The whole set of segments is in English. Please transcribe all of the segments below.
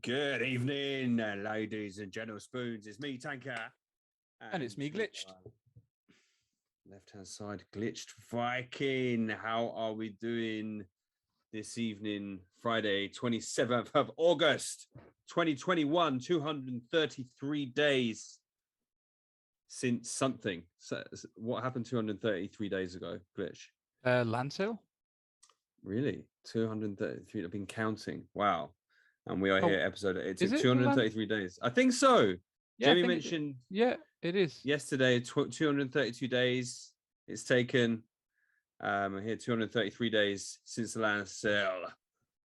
Good evening, ladies and gentle spoons. It's me, Tanker. And it's me, Glitched. Left-hand side, Glitched Viking. How are we doing this evening, Friday, 27th of August, 2021, 233 days since something. So what happened 233 days ago, Glitch? Land sale? Really? 233. I've been counting. Wow. And we are here, episode. It took 233 days. I think so. Yeah, Jamie mentioned. It is. Yesterday, 232 days it's taken. Here, 233 days since the land sale.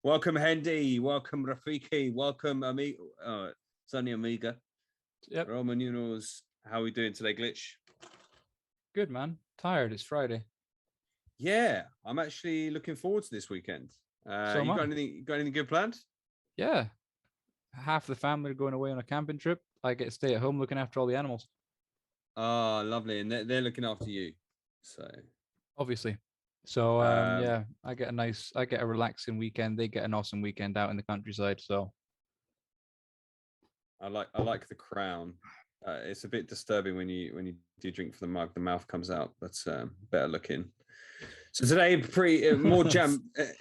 Welcome, Hendy. Welcome, Rafiki. Welcome, Amiga. It's only Amiga. Yep. Roman Euros. How are we doing today, Glitch? Good, man. Tired. It's Friday. Yeah, I'm actually looking forward to this weekend. You got anything good planned? Yeah. Half the family are going away on a camping trip. I get to stay at home looking after all the animals. Oh, lovely. And they're looking after you. So obviously. So I get a relaxing weekend. They get an awesome weekend out in the countryside. So I like the crown. It's a bit disturbing when you do drink from the mug, the mouth comes out, but better looking. So today,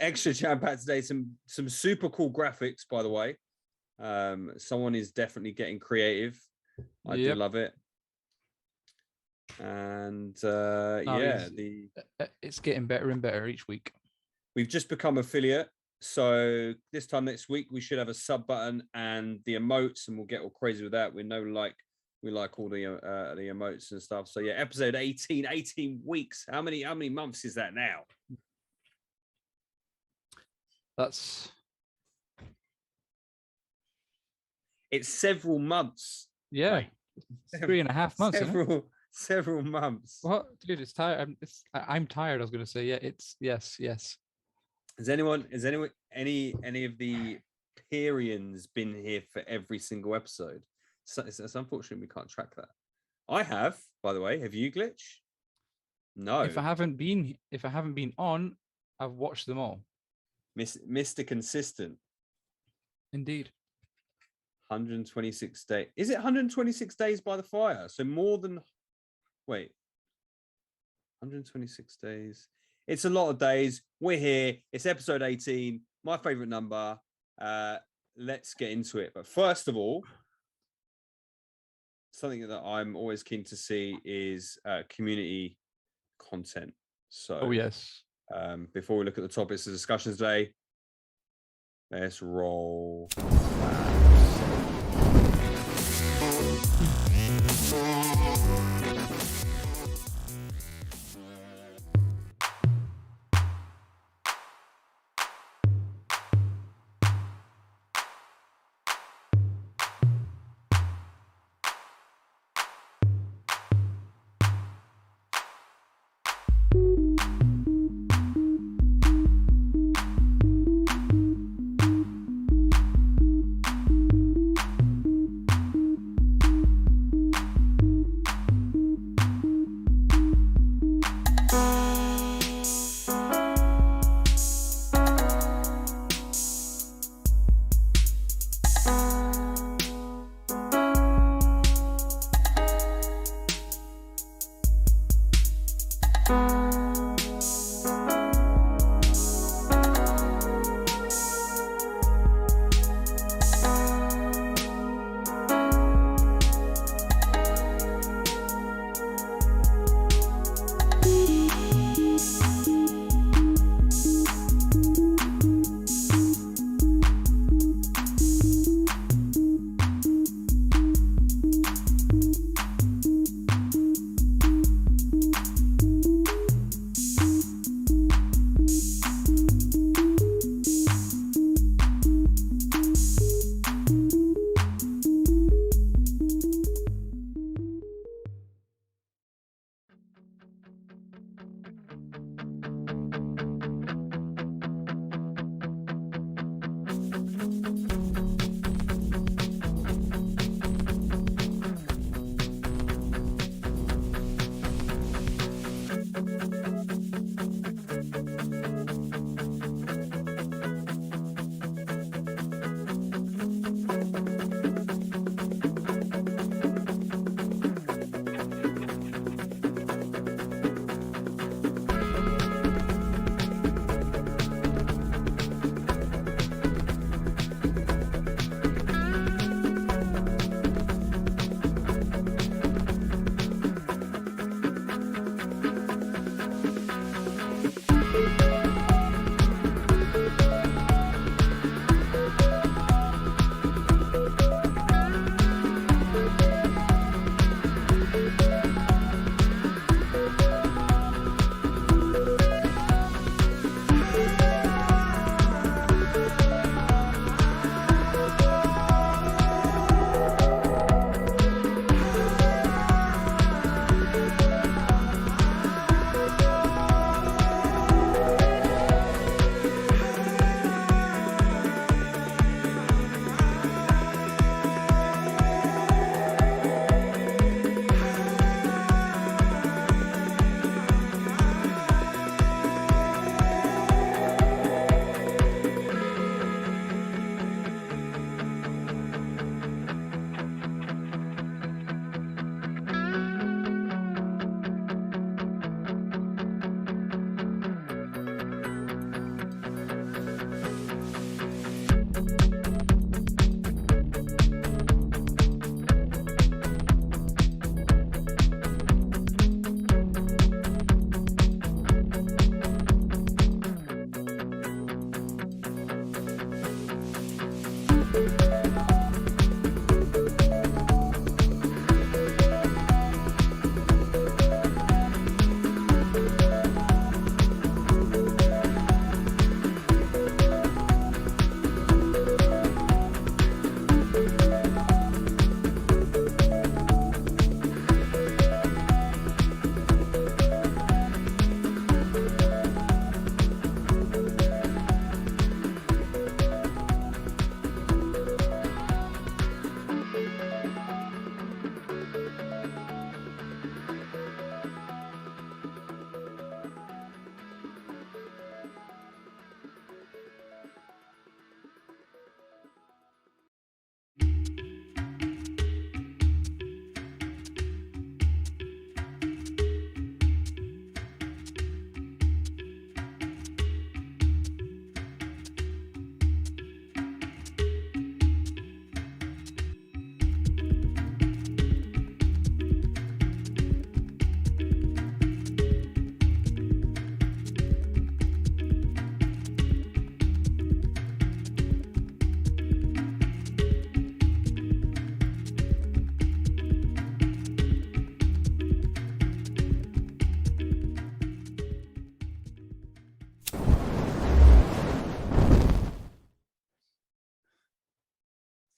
extra jam packed today. Some super cool graphics, by the way. Someone is definitely getting creative. I do love it. And it's getting better and better each week. We've just become affiliate, so this time next week we should have a sub button and the emotes, and we'll get all crazy with that. We like all the emotes and stuff. So yeah, episode 18 weeks. How many months is that now? It's several months. Yeah, right? 3.5 months. Several months. What, dude? It's tired. I'm tired. I was going to say, yeah. It's yes. Has any of the Pyrians been here for every single episode? So it's unfortunate we can't track that. I have, by the way. Have you, Glitch? No. If I haven't been on, I've watched them all. Mr. Consistent. Indeed. 126 days. Is it 126 days by the fire? So more than 126 days. It's a lot of days. We're here. It's episode 18. My favorite number. Let's get into it. But first of all, something that I'm always keen to see is community content. So, yes. Before we look at the topics of discussions today, let's roll.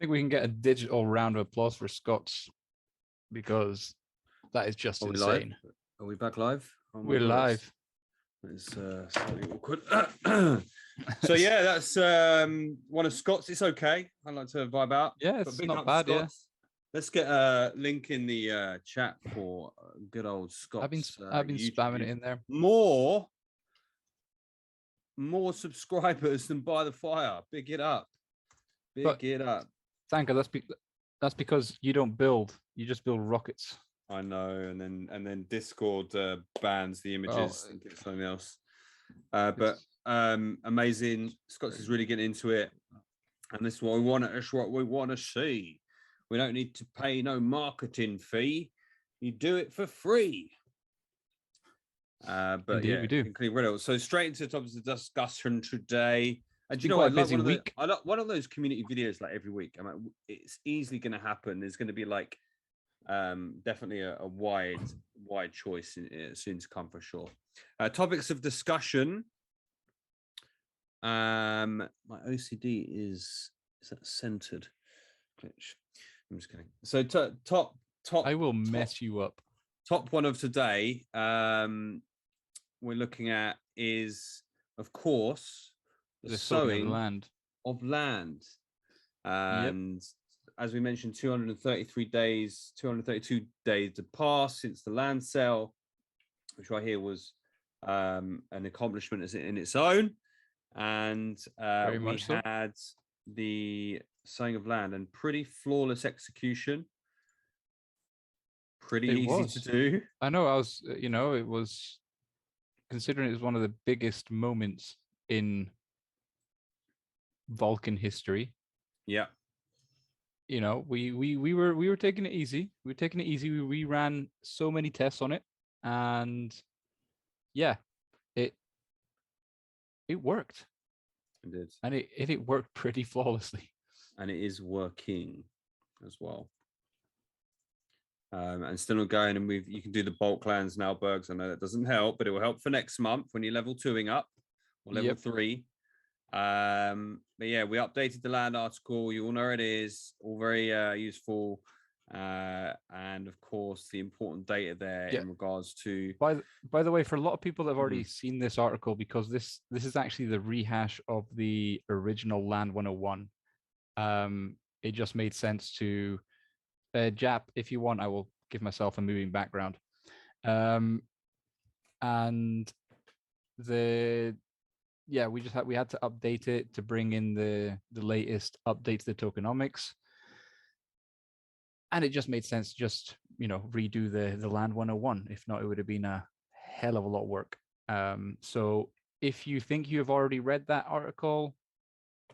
think we can get a digital round of applause for Scots because that is just Are we insane. live? Are we back live? Oh my We're God, live. It's slightly awkward. So yeah, that's one of Scott's. It's okay. I like to vibe out. Yeah, But it's big not up bad. Scott's. Let's get a link in the chat for good old Scott's. I've been YouTube spamming it views. in there. More subscribers than By the Fire. Big it up. It up. Thank God. That's because you don't build. You just build rockets. I know, and then Discord bans the images and gives something else. But amazing. Scott's is really getting into it, and this is what we want. It's what we want to see. We don't need to pay no marketing fee. You do it for free. But Indeed, yeah, we do. including so straight into the topics of discussion today. And you know what? I like one of those community videos like every week. I'm like, it's easily going to happen. There's going to be like definitely a wide choice soon to come for sure. Topics of discussion. My OCD is that centered? I'm just kidding. So top. I will mess you up. Top one of today. We're looking at is of course the sowing of land. And as we mentioned, 232 days to pass since the land sale, which I hear was an accomplishment in its own. And we had the sowing of land and pretty flawless execution. Pretty easy to do. I know. It was, considering it was one of the biggest moments in Vulcan history. Yeah. We were taking it easy. We ran so many tests on it, and yeah, it worked. It did, and it worked pretty flawlessly. And it is working as well. And still not going, and you can do the bulk lands now, Bergs. I know that doesn't help, but it will help for next month when you're level 2ing up or level 3. But yeah, we updated the land article. You all know it is all very useful, and of course the important data there in regards to. By the way, for a lot of people that have already seen this article, because this is actually the rehash of the original Land 101. It just made sense to. Jap, if you want, I will give myself a moving background. And we had to update it to bring in the latest update to the tokenomics. And it just made sense to just, redo the Land 101. If not, it would have been a hell of a lot of work. So if you think you have already read that article,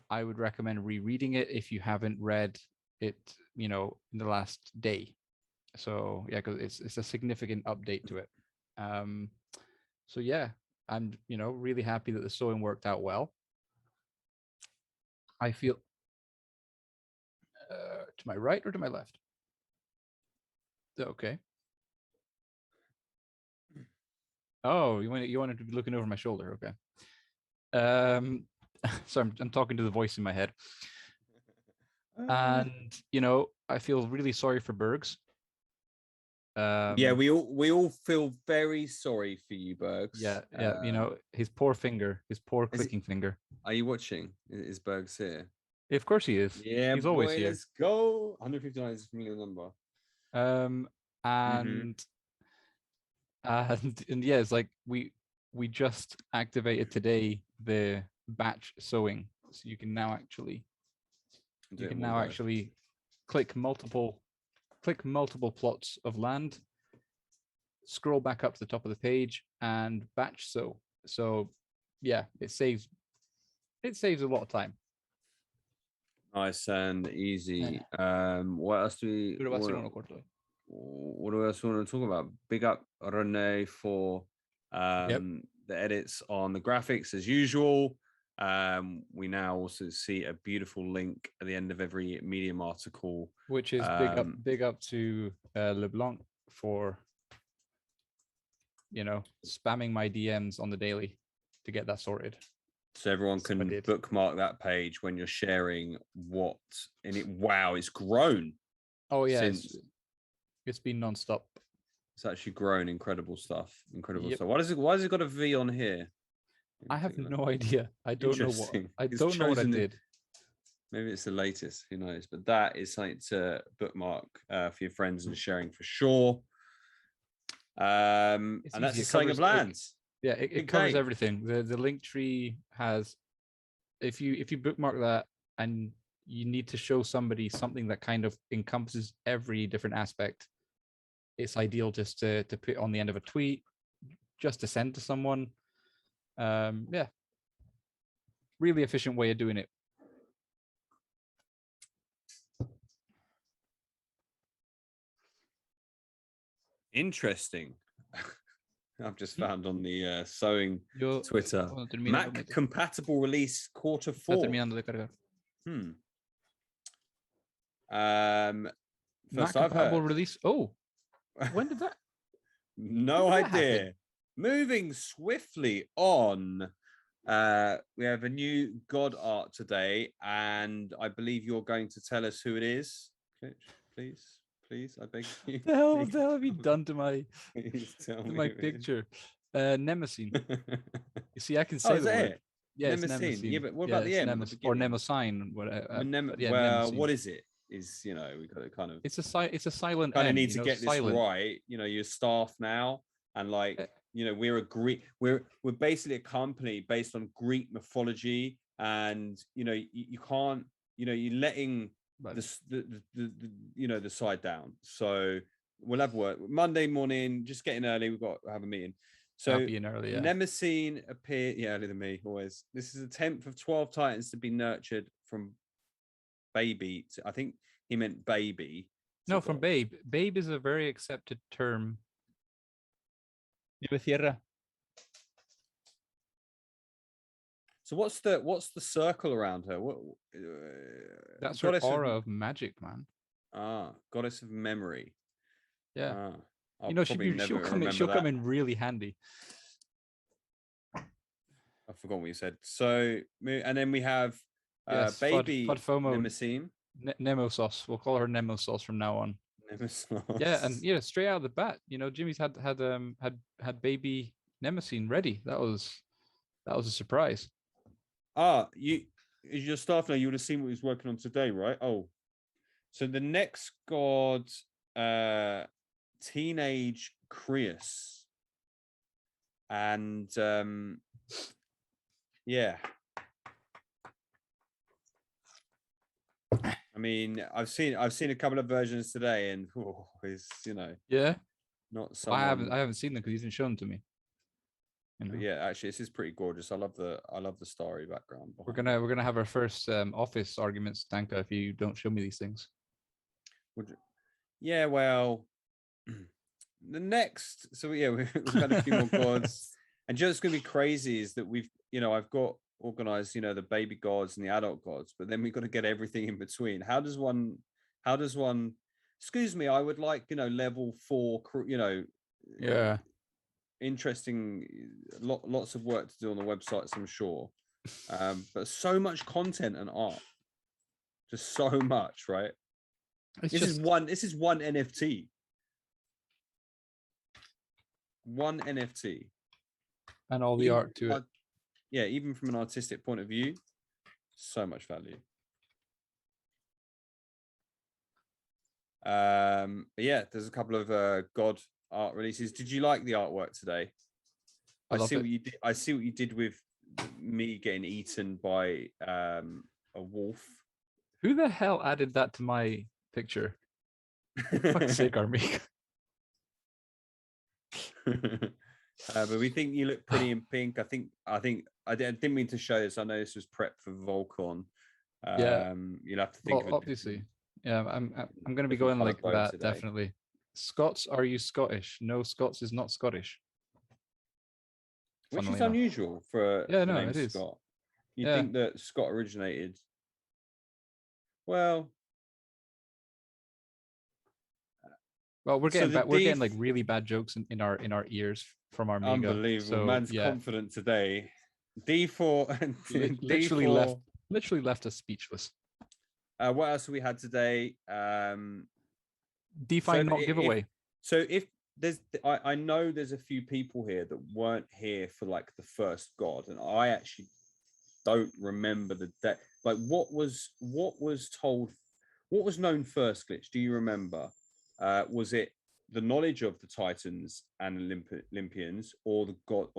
I would recommend rereading it if you haven't read it, in the last day. So yeah, because it's a significant update to it. So yeah, I'm really happy that the sewing worked out well. I feel to my right or to my left? Okay. Oh, you wanted to be looking over my shoulder. Okay. So I'm talking to the voice in my head. And I feel really sorry for Bergs. Yeah, we all feel very sorry for you, Bergs. Yeah. His poor finger, his poor clicking finger. Are you watching? Is Bergs here? Of course he is. Yeah, he's always here. Let's go. 159 is a familiar number. And yeah, it's like we just activated today the batch sewing, so you can now actually click multiple plots of land, scroll back up to the top of the page, and batch sow. So yeah, it saves a lot of time. Nice and easy. What else do we want to talk about? Big up Rene for the edits on the graphics as usual. We now also see a beautiful link at the end of every Medium article, which is big up to LeBlanc for spamming my DMs on the daily to get that sorted. So everyone can bookmark that page when you're sharing what in it. Wow, it's grown. Oh yeah, it's been nonstop. It's actually grown. Incredible stuff. Incredible Yep. stuff. Why has it got a V on here? I have no idea. I don't know what I did. Maybe it's the latest. Who knows? But that is something to bookmark for your friends and sharing for sure. And that's the saying of lands. It covers everything. The link tree has. If you bookmark that and you need to show somebody something that kind of encompasses every different aspect, it's ideal just to put on the end of a tweet, just to send to someone. Really efficient way of doing it. Interesting. I've just found on the sewing Twitter. Mac compatible release Q4. Mac compatible release. Oh, when did that? No idea. Happen? Moving swiftly on. We have a new God art today, and I believe you're going to tell us who it is. Please, I beg you. The hell have you done to my picture? Nemesine. You see, I can say the word. Yeah, Nemesine. Yeah, but what about the M? Or Nemesine? What is it? Is we've got to kind of. It's a silent. Kind of need to get this right. You're staff now, and we're a Greek. We're basically a company based on Greek mythology, and you can't. You're letting the side down. So we'll have work Monday morning. Just getting early. We've got to have a meeting. So being early, yeah. Nemesine appeared earlier than me always. This is a 10th of 12 titans to be nurtured from baby. I think he meant baby. No, from babe. Babe is a very accepted term. So what's the circle around her? That's her aura of magic, man. Goddess of memory. Yeah. She'll come in really handy. I forgot what you said. So, and then we have baby Nemesine. Nemosos. We'll call her Nemosos from now on. Nemosos. Yeah, and straight out of the bat, Jimmy's had baby Nemesine ready. That was a surprise. Your staff now, you would have seen what he's working on today, right? Oh, so the next god, teenage Creus, and yeah. I mean, I've seen a couple of versions today, and it's not so. I haven't seen them because he's been shown to me. But yeah, actually, this is pretty gorgeous. I love the starry background. We're gonna have our first office arguments, Danka, if you don't show me these things. Yeah, well, the next. So yeah, we've got a few more gods, and just gonna be crazy is that I've got organized, the baby gods and the adult gods, but then we've got to get everything in between. How does one? Excuse me, I would like level 4. Yeah. Interesting, lots of work to do on the websites, I'm sure, but so much content and art, just so much, right? This is one NFT, and all the art to it. Yeah, even from an artistic point of view, so much value. But yeah, there's a couple of god art releases. Did you like the artwork today? I see what you did. I see what you did with me getting eaten by a wolf. Who the hell added that to my picture? For fuck's sake, Armik. But we think you look pretty in pink. I didn't mean to show this. I know this was prep for Vulcan. You'll have to think. Well, obviously, yeah. I'm going to be going like that today. Definitely. Scots, are you Scottish? No, Scots is not Scottish. Which is unusual for the name it is. Scott. You think that Scott originated? Well, we're getting like really bad jokes in our ears from our Miga. Unbelievable. Man's confident today. D4 literally left us speechless. What else have we had today? Define not giveaway. If there's, I know there's a few people here that weren't here for like the first god, and I actually don't remember the day. Like, what was told? What was known first, Glitch? Do you remember? Was it the knowledge of the Titans and Olympians, or the god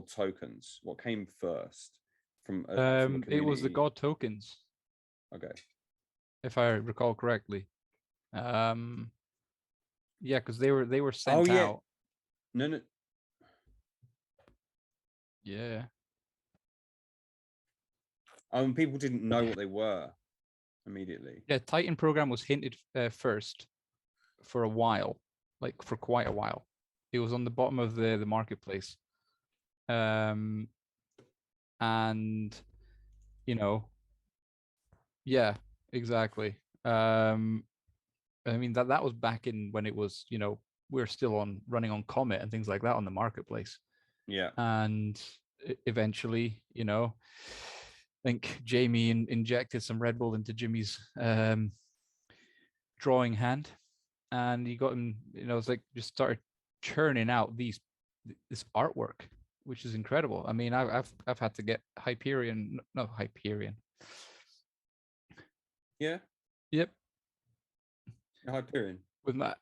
tokens? What came first? From it was the god tokens. Okay, if I recall correctly. Yeah, because they were sent out. No. Yeah. People didn't know what they were immediately. Yeah, Titan program was hinted first for a while, like for quite a while. It was on the bottom of the marketplace. And yeah, exactly. I mean that was back in when it was, we're still running on Comet and things like that on the marketplace. Yeah. And eventually, I think Jamie injected some Red Bull into Jimmy's drawing hand, and he got him, it's like just started churning out this artwork, which is incredible. I mean, I've had to get Hyperion. Yeah. Yep. Hyperion. With Matt.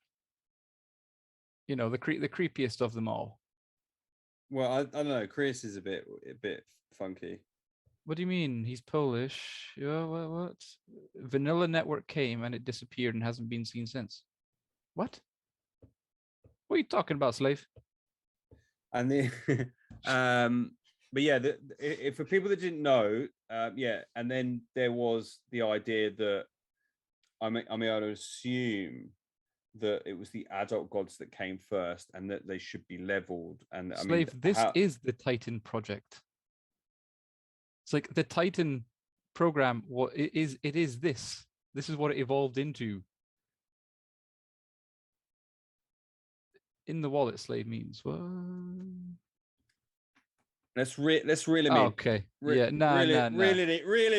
The creepiest of them all. Well, I don't know. Chris is a bit funky. What do you mean? He's Polish. What? Vanilla Network came and it disappeared and hasn't been seen since. What? What are you talking about, slave? And but yeah, for people that didn't know, and then there was the idea that I would assume that it was the adult gods that came first, and that they should be leveled. And slave, this is the Titan project. It's like the Titan program. What it is this. This is what it evolved into. In the wallet, slave means what? Let's reel him in. Okay. Reel it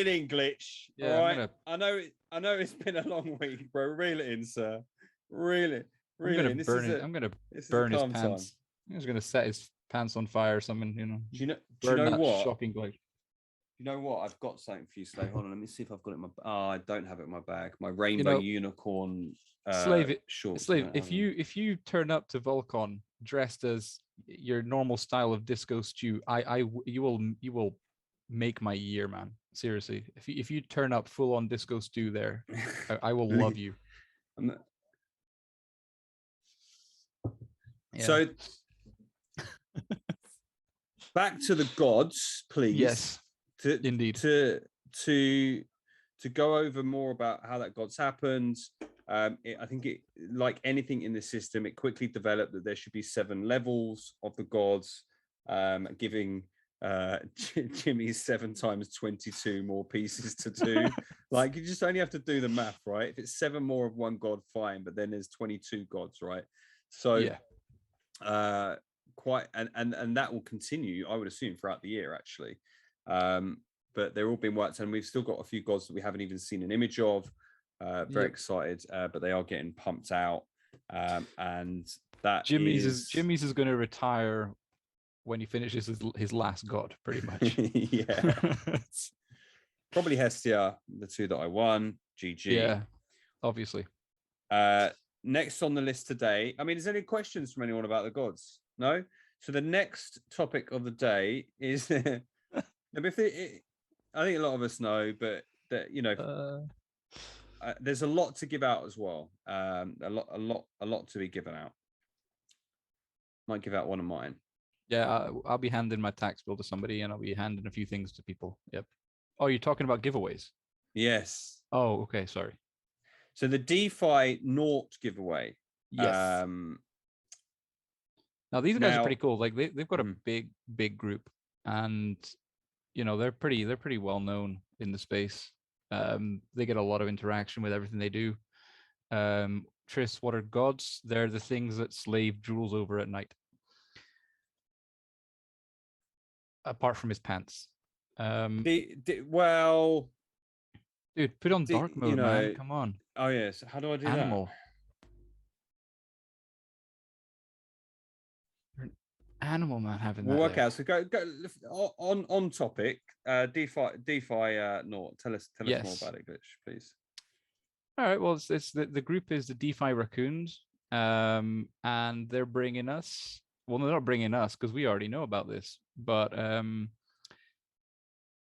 in, Glitch. Yeah, all right. I know it's been a long week, bro. Reel it in, sir. Reel it. I'm gonna burn it. I'm gonna burn his pants. I'm just gonna set his pants on fire or something. Do you know what? Shocking glitch. You know what? I've got something for you, Slave. Hold on, let me see if I've got it in my. I don't have it in my bag. My rainbow unicorn. Slave. Shorts. Slave. If you turn up to Vulcan dressed as your normal style of disco stew, you will make my year, man. Seriously. If you turn up full on disco stew there, I will love you. Yeah. So back to the gods, please. Yes. Indeed. To go over more about how that gods happened. I think it, like anything in the system, it quickly developed that there should be 7 levels of the gods, giving Jimmy 7 times 22 more pieces to do. Like, you just only have to do the math, right? If it's 7 more of one god, fine, but then there's 22 gods, right? So yeah. Quite, and that will continue, I would assume, throughout the year, actually. But they're all being worked on. We've still got a few gods that we haven't even seen an image of. Very excited, but they are getting pumped out. And that Jimmy's is going to retire when he finishes his last god, pretty much. Yeah. Probably Hestia, the 2 that I won. GG. Yeah, obviously. Next on the list today, I mean, is there any questions from anyone about the gods? No? So the next topic of the day is I think a lot of us know, but that there's a lot to give out as well. A lot to be given out. Might give out one of mine. Yeah, I'll be handing my tax bill to somebody, and I'll be handing a few things to people. Yep. Oh, you're talking about giveaways? Yes. Oh, okay. Sorry. So the DeFi Naught giveaway. Yes. Now these guys are pretty cool. Like they've got a big group, and they're pretty well known in the space. They get a lot of interaction with everything they do. Tris, what are gods? They're the things that Slave drools over at night. Apart from his pants. Well, Dude, put on dark mode, man. Come on. Oh yes. How do I do Animal. You're an animal, man. Having We'll that work there. out. So go on topic. DeFi. No, tell us more about it, Glitch, please. All right. Well, it's the group is the DeFi Raccoons, and they're bringing us. Well, they're not bringing us because we already know about this, but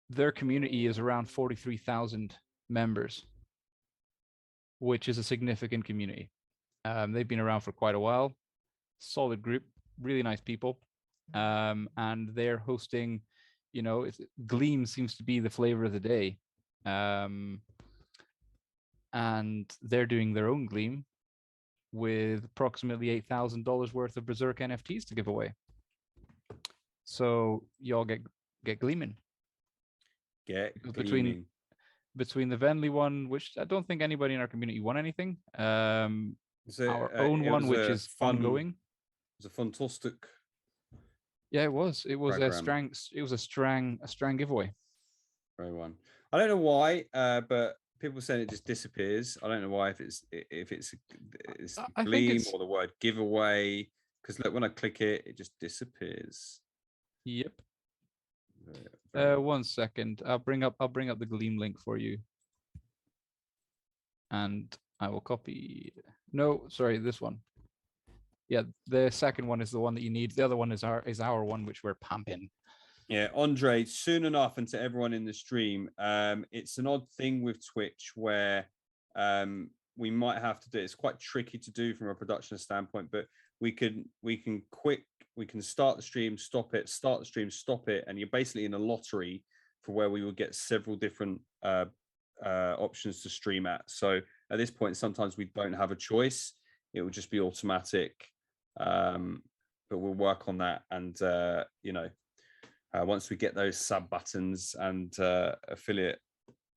their community is around 43,000 members, which is a significant community. They've been around for quite a while. Solid group, really nice people, and they're hosting. Gleam seems to be the flavor of the day. And they're doing their own Gleam with approximately $8,000 worth of Berserk NFTs to give away. So y'all get gleaming. Between the Venly one, which I don't think anybody in our community won anything. Our own one, which is ongoing. It was a fantastic. Yeah, it was. It was program. It was a strang giveaway. Very one. I don't know why, but people saying it just disappears. I don't know why, if it's Gleam or the word giveaway, because look, when I click it, it just disappears. Yep. 1 second. I'll bring up the Gleam link for you, and I will copy. No, sorry, this one. Yeah, the second one is the one that you need. The other one is our one, which we're pumping. Yeah, Andre, soon enough, and to everyone in the stream, it's an odd thing with Twitch where we might have to do it. It's quite tricky to do from a production standpoint, but we can start the stream, stop it, start the stream, stop it, and you're basically in a lottery for where we will get several different options to stream at. So at this point, sometimes we don't have a choice. It will just be automatic, but we'll work on that. And once we get those sub buttons and affiliate,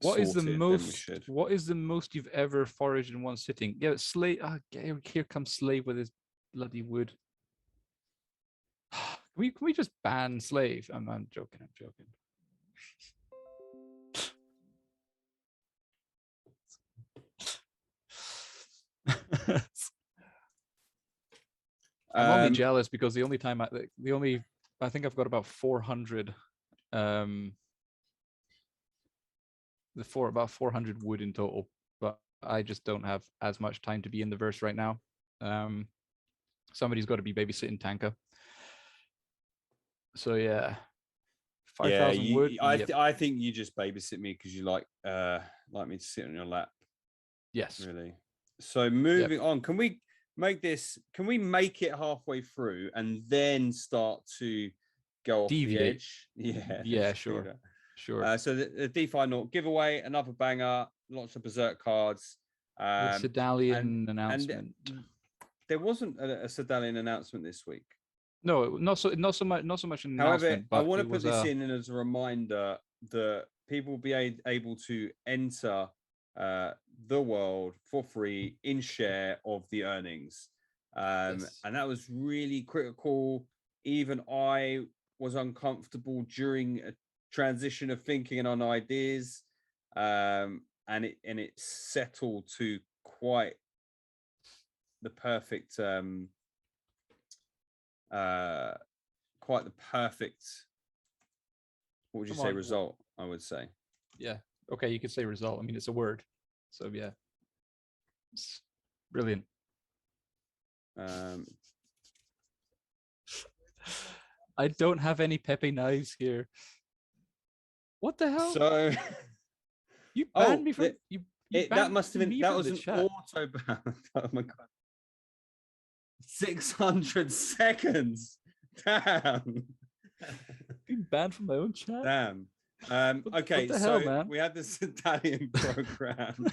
what is the most you've ever foraged in one sitting? Yeah, Slave. Here comes Slave with his bloody wood. Can we just ban Slave? I'm joking. I'm only jealous because the only time I think I've got about 400 about 400 wood in total, but I just don't have as much time to be in the verse right now. Somebody's got to be babysitting Tanka. So yeah, 5,000 wood. I think you just babysit me because you like me to sit on your lap. Yes, really. So moving on, can we make it halfway through and then start to go off deviate the edge? Yeah, sure. So the DeFi Naught giveaway, another banger, lots of Berserk cards. The Sedalian announcement. And there wasn't a Sedalian announcement this week. No, not so much an announcement. However, I want to put this in as a reminder that people will be able to enter the world for free in share of the earnings. Yes. And that was really critical. Even I was uncomfortable during a transition of thinking on ideas, and it settled to quite the perfect what would you say, result? I would say. Yeah. Okay, you could say result. I mean, it's a word. So yeah. It's brilliant. I don't have any Pepe knives here. What the hell? So you banned me from that must have been that was an auto ban. Oh my god. 600 seconds. Damn. Being banned from my own chat. Damn. Okay, what the hell, man? We had this Italian program.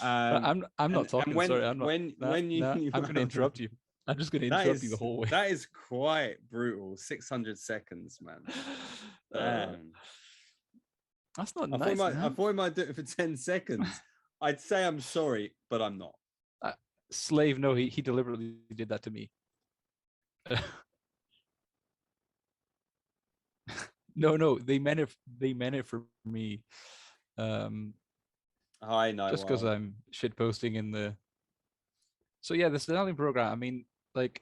I'm not talking. Sorry, I'm not. I'm going to interrupt you. I'm just going to interrupt you the whole way. That is quite brutal. 600 seconds, man. Damn. That's not nice. I thought I might do it for 10 seconds. I'd say I'm sorry, but I'm not. Slave, no, he deliberately did that to me. No, they meant it. They meant it for me. Um, Hi, Night just because Wild. I'm shit posting in the. So yeah, the Stallion program. I mean, like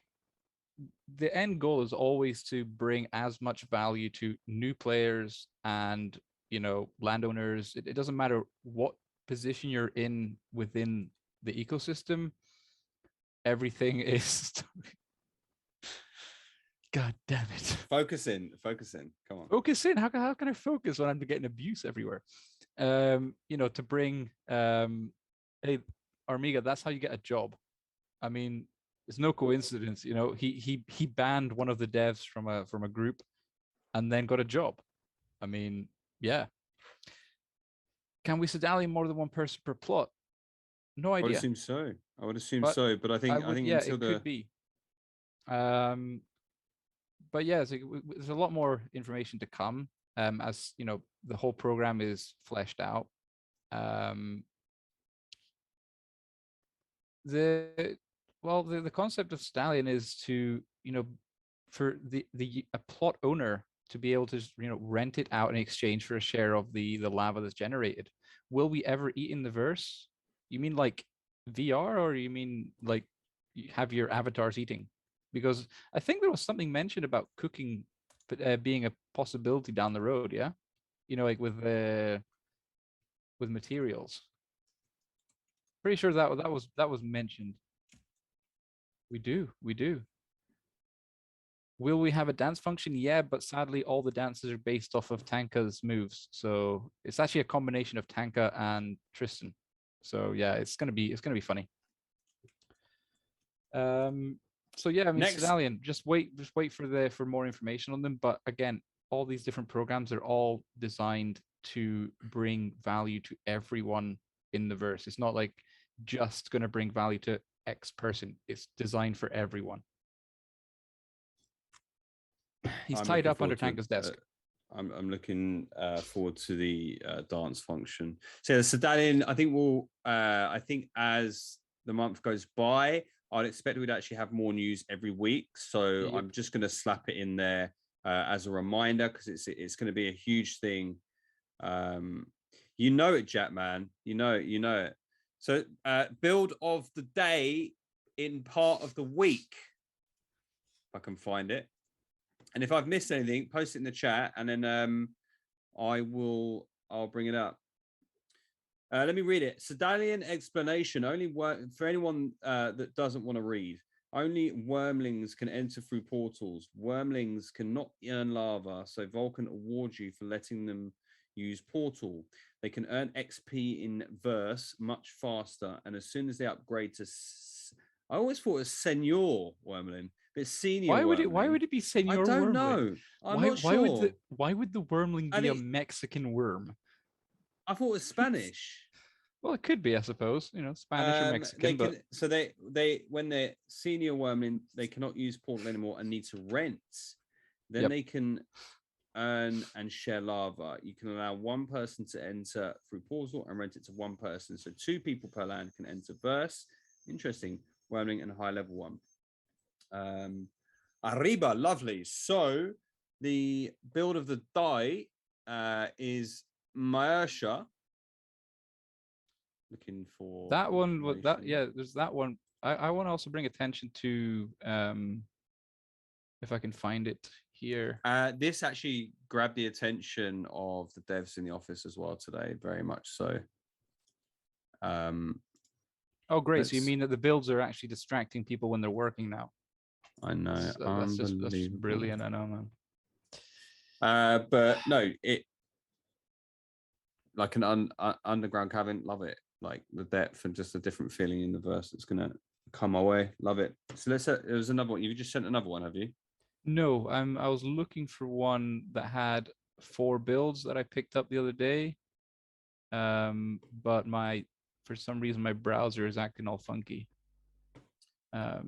the end goal is always to bring as much value to new players and landowners. It doesn't matter what position you're in within the ecosystem. Everything is. God damn it. Focus in. Come on. Focus in. How can I focus when I'm getting abuse everywhere? To bring hey Armiga, that's how you get a job. I mean, it's no coincidence. He banned one of the devs from a group and then got a job. I mean, yeah. Can we sedallion more than one person per plot? No I would idea. assume so. But But I think yeah, until it could be. But yeah, there's a lot more information to come as the whole program is fleshed out. The concept of stallion is to for the a plot owner to be able to rent it out in exchange for a share of the lava that's generated. Will we ever eat in the verse? You mean like VR, or you mean like you have your avatars eating? Because I think there was something mentioned about cooking being a possibility down the road. Yeah, like with materials. Pretty sure that was mentioned. We do. Will we have a dance function? Yeah, but sadly, all the dances are based off of Tanka's moves. So it's actually a combination of Tanka and Tristan. So yeah, it's gonna be funny. So yeah, I mean, next. Sedallion, just wait for more information on them. But again, all these different programs are all designed to bring value to everyone in the verse. It's not like just gonna bring value to X person. It's designed for everyone. He's I'm tied looking up under forward to Tanka's desk. I'm looking forward to the dance function. So the Sedallion, I think will I think as the month goes by, I'd expect we'd actually have more news every week. So Yep. I'm just going to slap it in there as a reminder because it's going to be a huge thing. You know it, Jack man. You know it. So build of the day in part of the week, if I can find it. And if I've missed anything, post it in the chat, and then I'll bring it up. Let me read it. Sedallion explanation only work for anyone that doesn't want to read. Only wormlings can enter through portals. Wormlings cannot earn lava, so Vulcan awards you for letting them use portal. They can earn XP in verse much faster, and as soon as they upgrade to, I always thought it was Senor Wormling. But senior. Why would it be Senor I don't Wormling? know. I'm not sure. Why would the Wormling be a Mexican worm? I thought it was Spanish. Well, it could be, I suppose. Spanish or Mexican. They when they're senior wormling, they cannot use portal anymore and need to rent. Then they can earn and share lava. You can allow one person to enter through portal and rent it to one person. So 2 people per land can enter verse. Interesting. Wormling and high level one. Arriba, lovely. So the build of the die is Maersha. Looking for that one. There's that one. I want to also bring attention to if I can find it here. This actually grabbed the attention of the devs in the office as well today, very much so. Oh, great! So you mean that the builds are actually distracting people when they're working now? I know. That's just brilliant. I know, man. But no, it like an underground cavern. Love it. Like the depth and just a different feeling in the verse that's gonna come my way. Love it. So there's another one. You just sent another one, have you? No, I was looking for one that had 4 builds that I picked up the other day. But for some reason my browser is acting all funky. If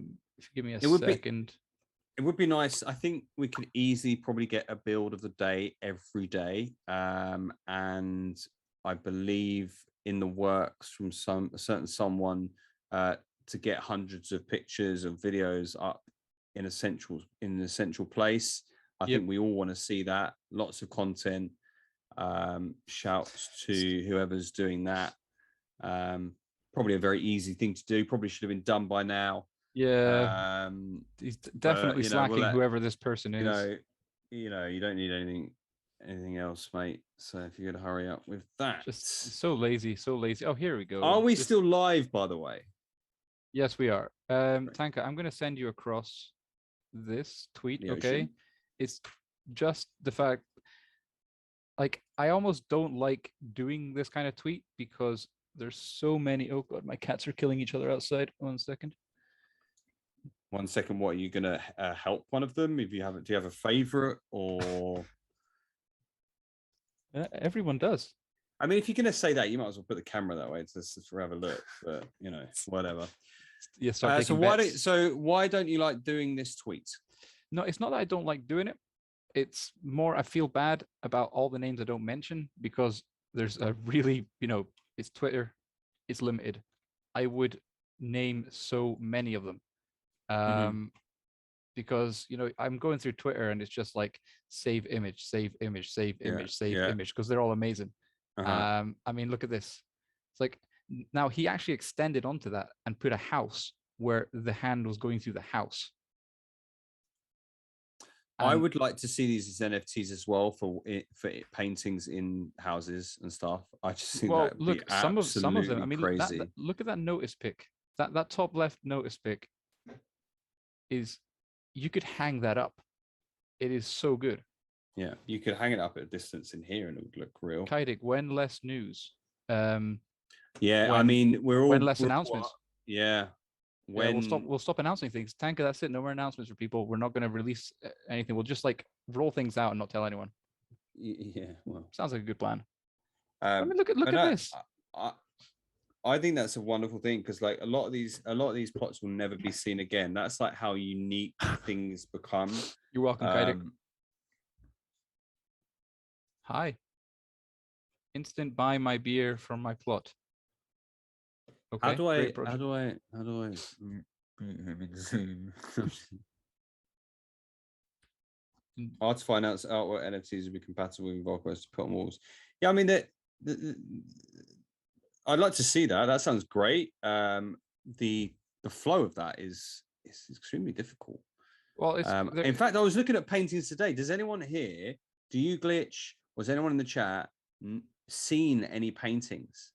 you give me a second. It would be nice. I think we could easily probably get a build of the day every day. And I believe in the works from someone to get hundreds of pictures and videos up in a central place. I think we all want to see that. Lots of content. Shouts to whoever's doing that. Probably a very easy thing to do. Probably should have been done by now. Yeah. He's definitely slacking, whoever this person is. You don't need anything else, mate. So if you're gonna hurry up with that. Just so lazy. Oh, here we go. Are we still live, by the way? Yes, we are. Tanka, I'm gonna send you across this tweet, okay? It's just the fact, like, I almost don't like doing this kind of tweet because there's so many. Oh god, my cats are killing each other outside. 1 second. 1 second. What, are you gonna help one of them? If you have, do you have a favorite or? Everyone does. I mean, if you're gonna say that, you might as well put the camera that way to have a look. But whatever. Yeah. So why don't you like doing this tweet? No, it's not that I don't like doing it. It's more I feel bad about all the names I don't mention because there's a really, it's Twitter, it's limited. I would name so many of them. Because I'm going through Twitter and it's just like save image, save image, save image, save image, because they're all amazing. I mean, look at this. It's like now he actually extended onto that and put a house where the hand was going through the house. I would like to see these as NFTs as well for paintings in houses and stuff. I just think that would be some of them. I mean, crazy. Look at that notice pick. That top left notice pick is, you could hang that up. It is so good. Yeah, you could hang it up at a distance in here and it would look real. Kaidik, when less news? I mean, when less announcements. Yeah. We'll stop announcing things. Tanka, that's it. No more announcements for people. We're not going to release anything. We'll just like roll things out and not tell anyone. Yeah, well, sounds like a good plan. I mean, look at this. I think that's a wonderful thing because like a lot of these plots will never be seen again. That's like how unique things become. You're welcome, Kaidik. Hi. Instant buy my beer from my plot. Okay. How do I Zoom? Hard to find out what NFTs will be compatible with Vulcan to put on walls. Yeah, I mean I'd like to see that. That sounds great. The flow of that is extremely difficult. Well, in fact, I was looking at paintings today. Does anyone here? Do you glitch? Was anyone in the chat seen any paintings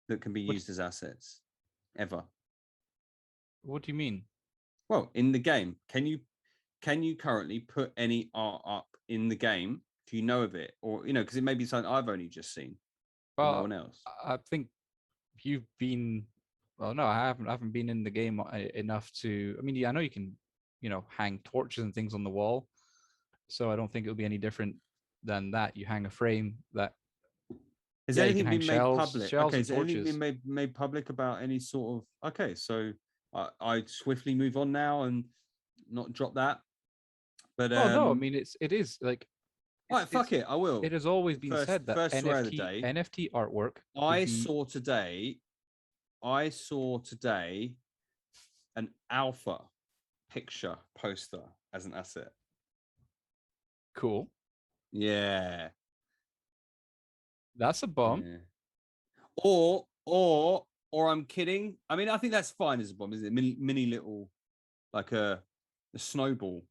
that can be used as assets ever? What do you mean? Well, in the game, can you currently put any art up in the game? Do you know of it, or because it may be something I've only just seen? Well, no one else. I think you've been. Well, no, I haven't been in the game enough to. I mean, yeah, I know you can, hang torches and things on the wall. So I don't think it'll be any different than that. You hang a frame that. Has anything been made public? Okay, has anything been made public about any sort of? Okay, so I swiftly move on now and not drop that. But no, I mean it is like. All right, fuck it, I will. It has always been said that NFT artwork. I saw today an alpha picture poster as an asset. Cool. Yeah. That's a bomb. Yeah. Or I'm kidding. I mean, I think that's fine as a bomb, isn't it? Mini little, like a snowball.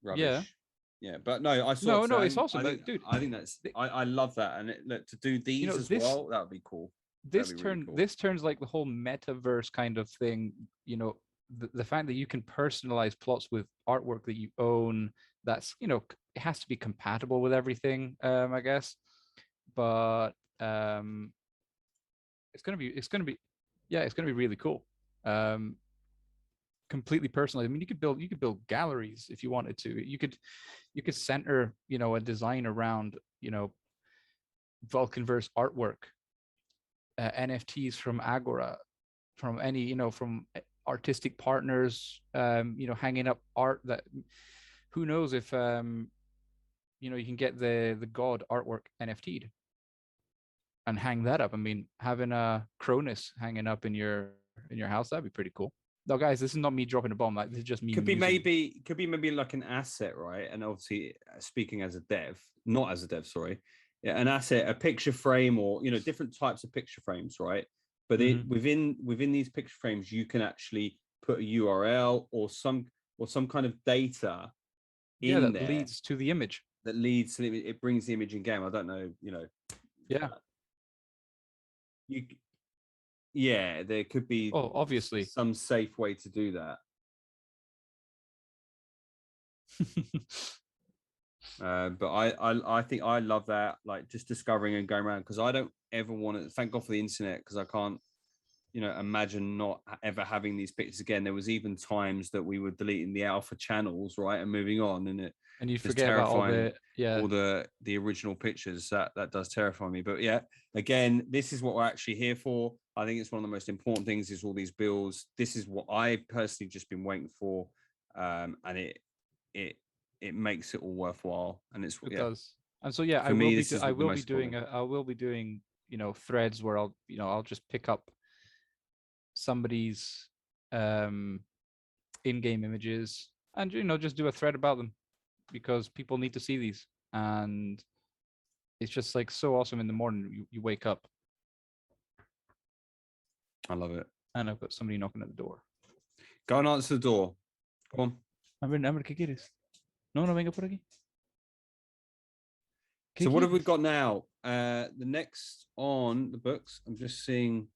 Rubbish. Yeah, but no, I saw. No, it's awesome, dude. I think that's. I love that, and to do these as well, that would be cool. This turns like the whole metaverse kind of thing. The fact that you can personalize plots with artwork that you own. That's it has to be compatible with everything. I guess, but it's gonna be really cool. Completely personalized. I mean, you could build galleries if you wanted to. You could center a design around Vulcanverse artwork, NFTs from Agora, from any from artistic partners, hanging up art that who knows if you can get the god artwork NFT'd and hang that up. I mean, having a Cronus hanging up in your house, that'd be pretty cool. No, guys, this is not me dropping a bomb. Like, this is just me. Could be maybe like an asset, right? And obviously, speaking as a dev, not as a dev, sorry, yeah, an asset, a picture frame, or different types of picture frames, right? But within these picture frames, you can actually put a URL or some kind of data in that there leads to the image. that leads to it brings the image in game. I don't know, Yeah. Yeah, there could be obviously some safe way to do that. But I think I love that, like just discovering and going around, because I don't ever want to, thank God for the internet, because I can't imagine not ever having these pictures again. There was even times that we were deleting the alpha channels, right, and moving on, and you forget about all the original pictures. That does terrify me. But yeah, again, this is what we're actually here for. I think it's one of the most important things is all these builds. This is what I personally just been waiting for, and it makes it all worthwhile, and it does. And so I will be doing threads where I'll just pick up somebody's in-game images and just do a thread about them, because people need to see these, and it's just like so awesome. In the morning you wake up. I love it. And I've got somebody knocking at the door. Go and answer the door. Come on. Hombre, ¿qué quieres? No venga por aquí. So what have we got now? The next on the books, I'm just seeing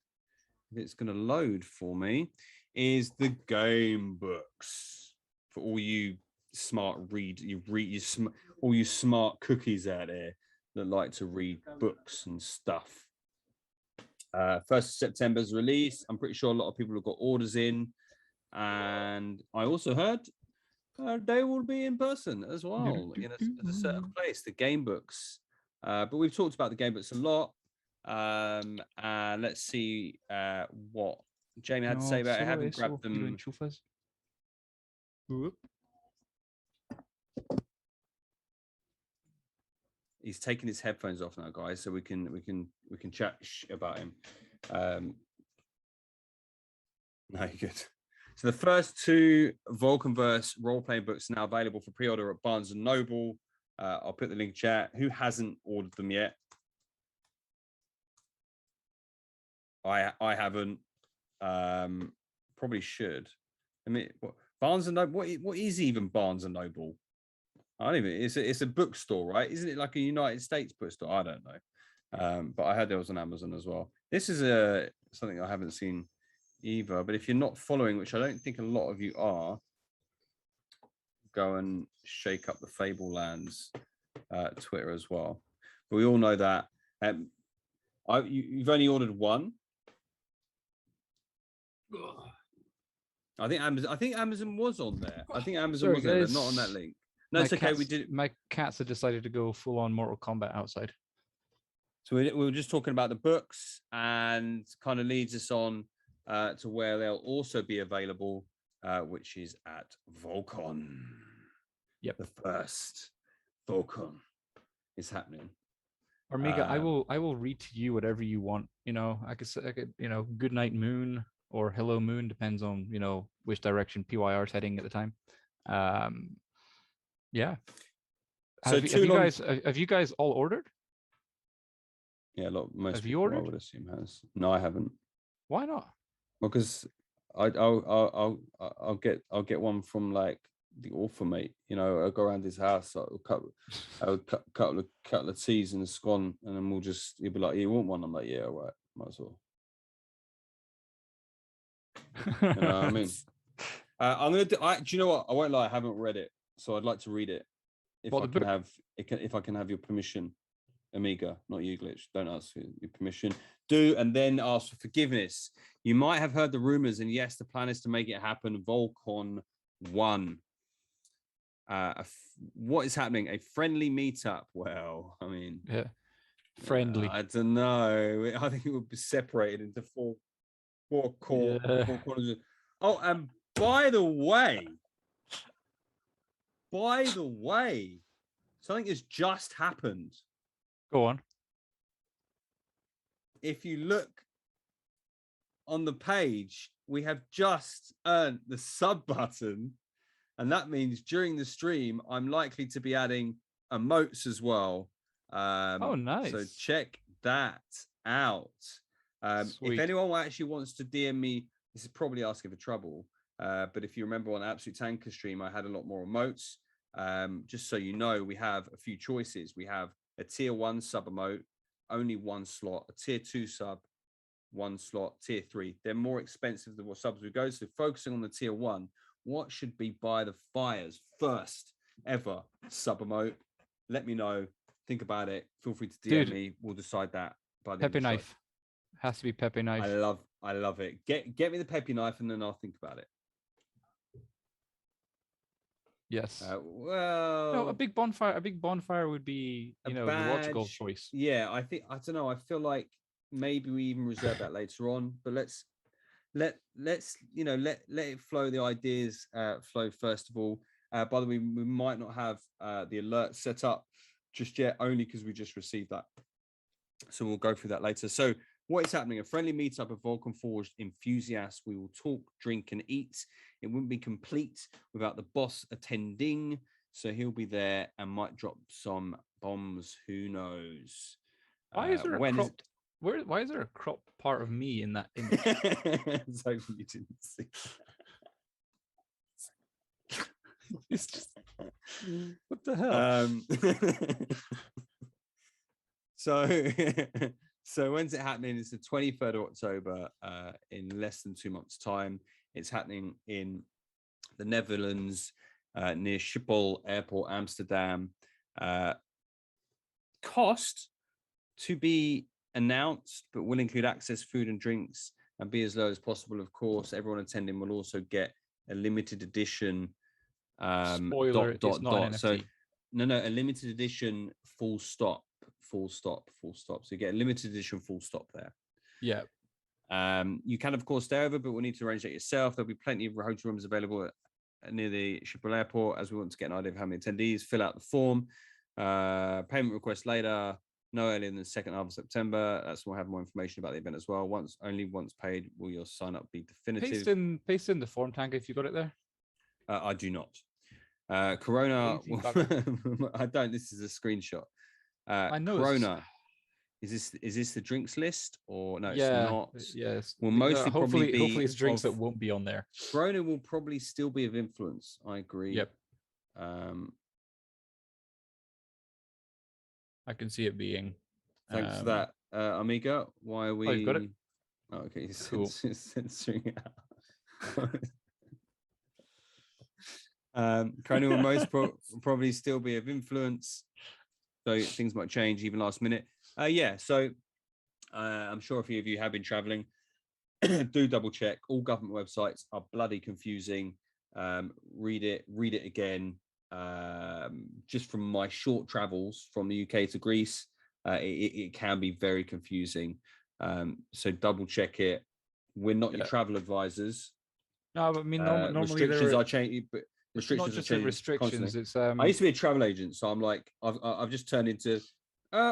if it's going to load for me, is the game books. For all you smart all you smart cookies out there that like to read books and stuff. 1st of September's release. I'm pretty sure a lot of people have got orders in, and I also heard they will be in person as well in a certain place, the game books. But we've talked about the game books a lot. And let's see what Jamie had to say about it. I haven't grabbed them. He's taking his headphones off now, guys, so we can chat about him. No, you're good. So the first 2 Vulcanverse role-playing books are now available for pre-order at Barnes & Noble. I'll put the link in chat. Who hasn't ordered them yet? I haven't. Probably should. I mean, Barnes & Noble. What is even Barnes & Noble? I don't even. It's a bookstore, right? Isn't it like a United States bookstore? I don't know. But I heard there was on Amazon as well. This is something I haven't seen either. But if you're not following, which I don't think a lot of you are, go and shake up the Fablelands Twitter as well. But we all know that you've only ordered one. I think Amazon was on there. I think Amazon was there, but not on that link. No, it's okay. My cats have decided to go full on Mortal Kombat outside. So we were just talking about the books, and kind of leads us on to where they'll also be available, which is at Vulcan. Yep, the first Vulcan is happening. Armiga, I will read to you whatever you want. I could Good Night Moon or Hello Moon, depends on which direction PYR is heading at the time. Yeah. So have you guys all ordered? Yeah, most have people, you ordered? I would assume has. No, I haven't. Why not? Well, because I'll get one from like the author mate. I'll go around his house, I'll cut a couple of teas and a scone, and then he'll be like, "You want one?" I'm like, "Yeah, all right, might as well." You know what I mean? I'm gonna do. Do you know what? I won't lie. I haven't read it, so I'd like to read it. If I can have your permission, Amiga, not you, Glitch. Don't ask for your permission. Do, and then ask for forgiveness. You might have heard the rumors, and yes, the plan is to make it happen. Vulcan 1. What is happening? A friendly meetup. Well, I mean, yeah, friendly. I don't know. I think it would be separated into four corners. Oh, and by the way, something has just happened. Go on. If you look on the page, we have just earned the sub button. And that means during the stream, I'm likely to be adding emotes as well. Oh, nice. So check that out. If anyone actually wants to DM me, this is probably asking for trouble. But if you remember on Absolute Tanker stream, I had a lot more emotes. Just so you know, we have a few choices. We have a tier 1 sub emote, only 1 slot, a tier 2 sub, 1 slot, tier 3. They're more expensive than what subs we go. So focusing on the tier 1, what should be by the fire's first ever sub emote? Let me know. Think about it. Feel free to DM me. We'll decide that by the Pepe knife. Has to be Pepe knife. I love it. Get me the Pepe knife and then I'll think about it. Yes. Well, no, a big bonfire. A big bonfire would be, the logical choice. Yeah, I don't know. I feel like maybe we even reserve that later on. But let's let it flow. The ideas flow first of all. By the way, we might not have the alert set up just yet, only because we just received that. So we'll go through that later. So what is happening? A friendly meetup of Vulcan Forged enthusiasts. We will talk, drink, and eat. It wouldn't be complete without the boss attending. So he'll be there and might drop some bombs. Who knows? Why is there why is there a cropped part of me in that image? So you didn't see. It's just what the hell? So when's it happening? It's the 23rd of October, in less than 2 months' time. It's happening in the Netherlands, near Schiphol Airport, Amsterdam. Cost to be announced, but will include access, food and drinks, and be as low as possible. Of course, everyone attending will also get a limited edition. Spoiler, it's not an NFT. So a limited edition, full stop. So you get a limited edition, full stop there. Yeah. You can of course stay over, but we'll need to arrange that yourself. There'll be plenty of hotel rooms available near the Schiphol Airport, as we want to get an idea of how many attendees. Fill out the form. Payment request later, no earlier than the second half of September. That's we'll have more information about the event as well. Once paid will your sign up be definitive. Paste in the form tank if you got it there. I do not. Corona. I don't. This is a screenshot. I know. Corona. Is this the drinks list or no? Yeah, it's not. Yes. Will mostly hopefully it's drinks that won't be on there. Corona will probably still be of influence. I agree. Yep. I can see it being. Thanks for that, Amiga. Why are we? Oh, you've got it. Oh, okay, Cool. Censoring it out. Corona will probably still be of influence. So things might change even last minute. So I'm sure a few of you have been traveling. Do double check. All government websites are bloody confusing. Read it again. Just from my short travels from the UK to Greece, it can be very confusing. So double check it. We're not your travel advisors. No, but I mean, normally restrictions are changing, but restrictions not just are restrictions. Constantly. It's I used to be a travel agent, so I'm like, I've just turned into.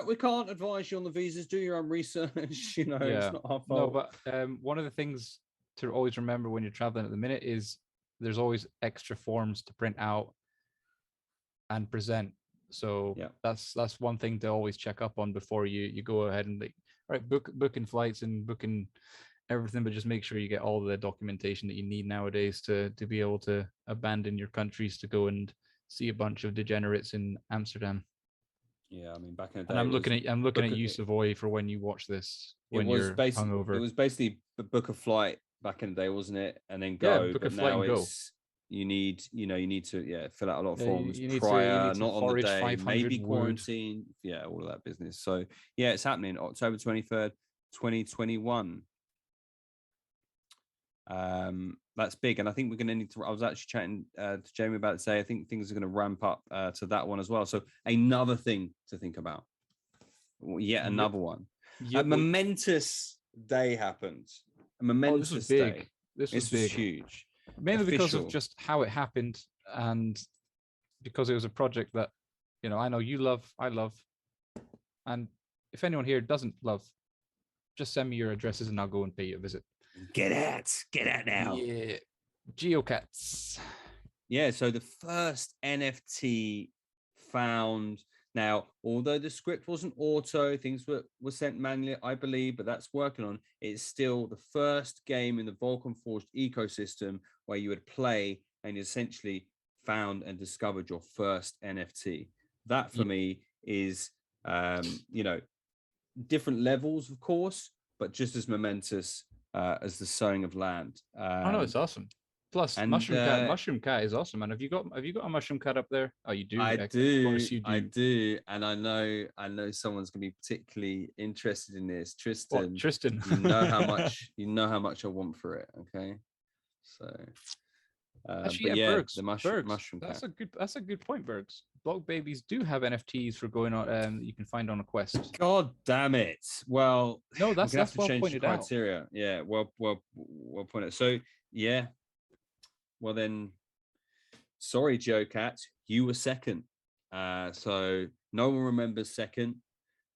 We can't advise you on the visas. Do your own research. It's not our fault. No, but one of the things to always remember when you're traveling at the minute is there's always extra forms to print out and present. So that's one thing to always check up on before you go ahead and booking flights and booking everything, but just make sure you get all the documentation that you need nowadays to be able to abandon your countries to go and see a bunch of degenerates in Amsterdam. Yeah, I mean, back in the day, and I'm looking at you, Savoy, for when you watch this. When you're hungover, it was basically book a flight back in the day, wasn't it? And then go. Book but a flight now and go. You need to fill out a lot of forms you need prior, to not on the day, maybe wood. quarantine. Yeah, all of that business. So yeah, it's happening October 23rd, 2021. That's big, and I think we're going to need to. I was actually chatting to Jamie about it today. I think things are going to ramp up to that one as well. So another thing to think about. Yet another one. A momentous day happened. A momentous this was day. big. This was huge. Mainly because of just how it happened, and because it was a project that I know you love, I love, and if anyone here doesn't love, just send me your addresses and I'll go and pay you a visit. Get out now. Yeah, Geocache. Yeah, so the first NFT found. Now, although the script wasn't auto, things were sent manually, I believe, but that's working on. It's still the first game in the Vulcan Forged ecosystem where you would play and essentially found and discovered your first NFT. That for me is, different levels, of course, but just as momentous as the sowing of land. Oh no, it's awesome. Plus, and Mushroom Cat is awesome. And have you got a Mushroom Cat up there? Oh, you do. I Of do, course you do. I do, and I know someone's gonna be particularly interested in this. Tristan, What, Tristan? you know how much I want for it. Okay, so Actually, but yeah, yeah, Bergs, the Bergs, mushroom cat. That's a good point, Bergs. Block babies do have NFTs for going on that you can find on a quest. God damn it! Well, No, we're gonna have that's to well change the pointed out. criteria. Yeah, well pointed. So yeah, well then, sorry, Geocache, you were second. So no one remembers second.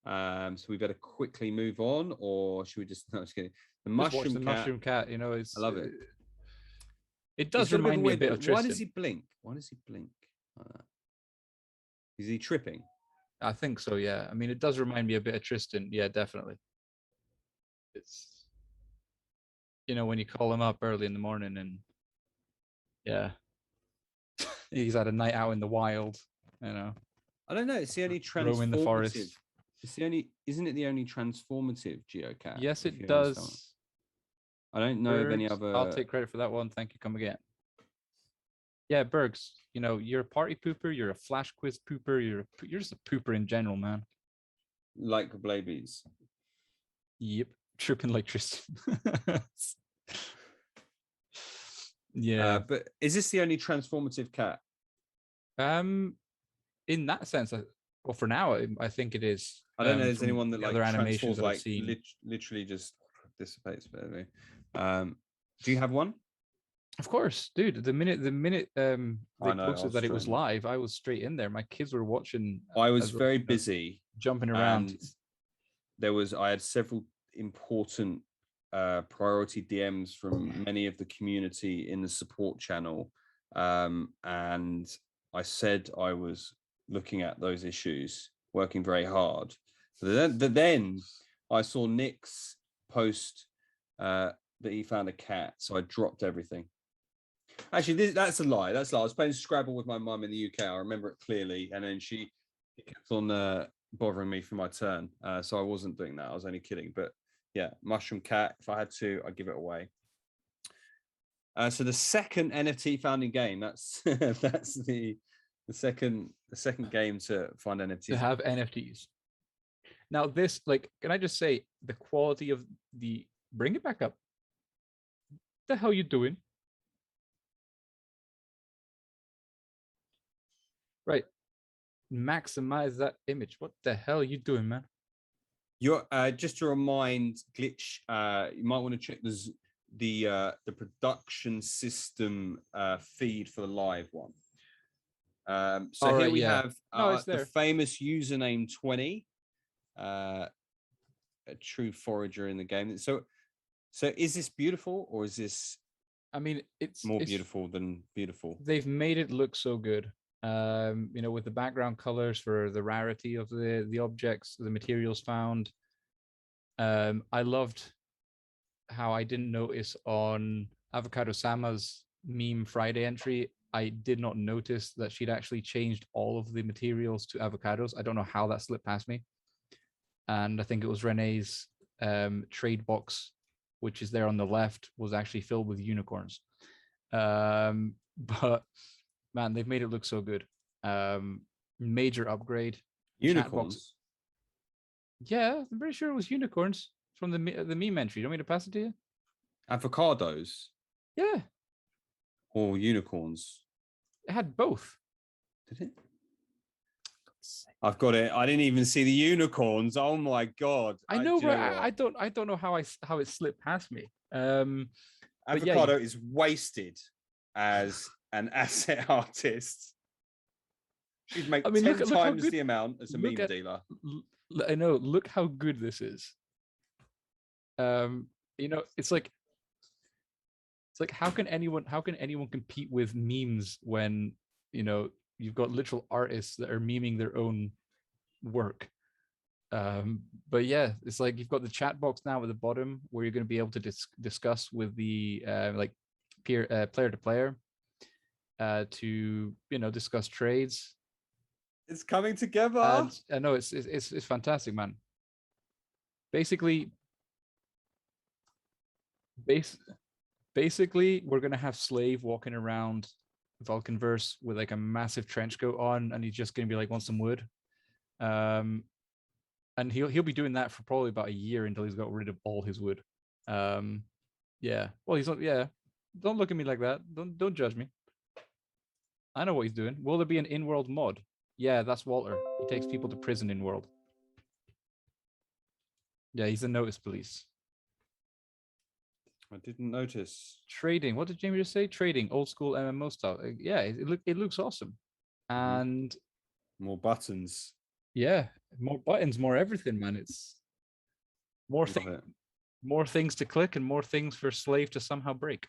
So we better quickly move on, or should we just? No, just kidding. The Just watch mushroom the cat. Mushroom Cat. You know, it's. I love it. It does remind me a bit of Tristan. Why does he blink? Why does he blink like that? Is he tripping? I think so. Yeah. I mean, it does remind me a bit of Tristan. Yeah, definitely. It's. When you call him up early in the morning and. Yeah. He's had a night out in the wild. I don't know. It's the only transformative. Roam in the forest. It's the only. Isn't it the only transformative Geocache? Yes, it does. I don't know of any other. I'll take credit for that one. Thank you. Come again. Yeah, Bergs. You're a party pooper. You're a flash quiz pooper. You're just a pooper in general, man. Like babies. Yep, tripping like Tristan. Yeah, but is this the only transformative cat? In that sense, well, for now, I think it is. I don't know. There's anyone that like other animations transforms, I've seen. literally just dissipates. But anyway, do you have one? Of course, dude. The minute they posted that it was live, I was straight in there. My kids were watching. I was very busy jumping around. I had several important priority DMs from many of the community in the support channel, and I said I was looking at those issues, working very hard. Then I saw Nick's post that he found a cat, so I dropped everything. Actually, that's a lie. That's a lie. I was playing Scrabble with my mum in the UK. I remember it clearly, and then she kept on bothering me for my turn, so I wasn't doing that. I was only kidding. But yeah, Mushroom Cat. If I had to, I'd give it away. So the second NFT founding game. That's the second game to find NFTs. To have NFTs. Now this, can I just say the quality of the? Bring it back up. What the hell you doing? Right. Maximize that image. What the hell are you doing, man? You're just to remind Glitch, you might want to check the production system feed for the live one. So here we have the famous username 20, a true forager in the game. So is this beautiful, or is this? I mean, it's more beautiful than beautiful. They've made it look so good. With the background colors for the rarity of the objects, the materials found. I loved how I didn't notice on Avocado Sama's meme Friday entry. I did not notice that she'd actually changed all of the materials to avocados. I don't know how that slipped past me. And I think it was Renee's trade box, which is there on the left, was actually filled with unicorns. But man, they've made it look so good. Major upgrade. Unicorns. Yeah, I'm pretty sure it was unicorns from the meme entry. Do you want me to pass it to you? Avocados. Yeah. Or unicorns. It had both. Did it? I've got it. I didn't even see the unicorns. Oh my god! I know, but I don't know how it slipped past me. Avocado is wasted as an asset artist. She'd make 10 times the amount as a meme dealer. I know. Look how good this is. It's like like how can anyone compete with memes when you've got literal artists that are memeing their own work. But yeah, it's like you've got the chat box now at the bottom where you're going to be able to discuss with the like peer player to player to discuss trades. It's coming together. And I know it's fantastic, man. Basically, we're gonna have Slave walking around Vulcanverse with like a massive trench coat on, and he's just gonna be like, "Want some wood?" And he'll be doing that for probably about a year until he's got rid of all his wood. Yeah. Well, he's not. Yeah. Don't look at me like that. Don't judge me. I know what he's doing. Will there be an in-world mod? Yeah, that's Walter. He takes people to prison in world. Yeah, he's the notice police. I didn't notice. Trading. What did Jamie just say? Trading, old school MMO style. Yeah, it looks awesome. And more buttons. Yeah, more buttons, more everything, man. It's more things to click and more things for Slave to somehow break.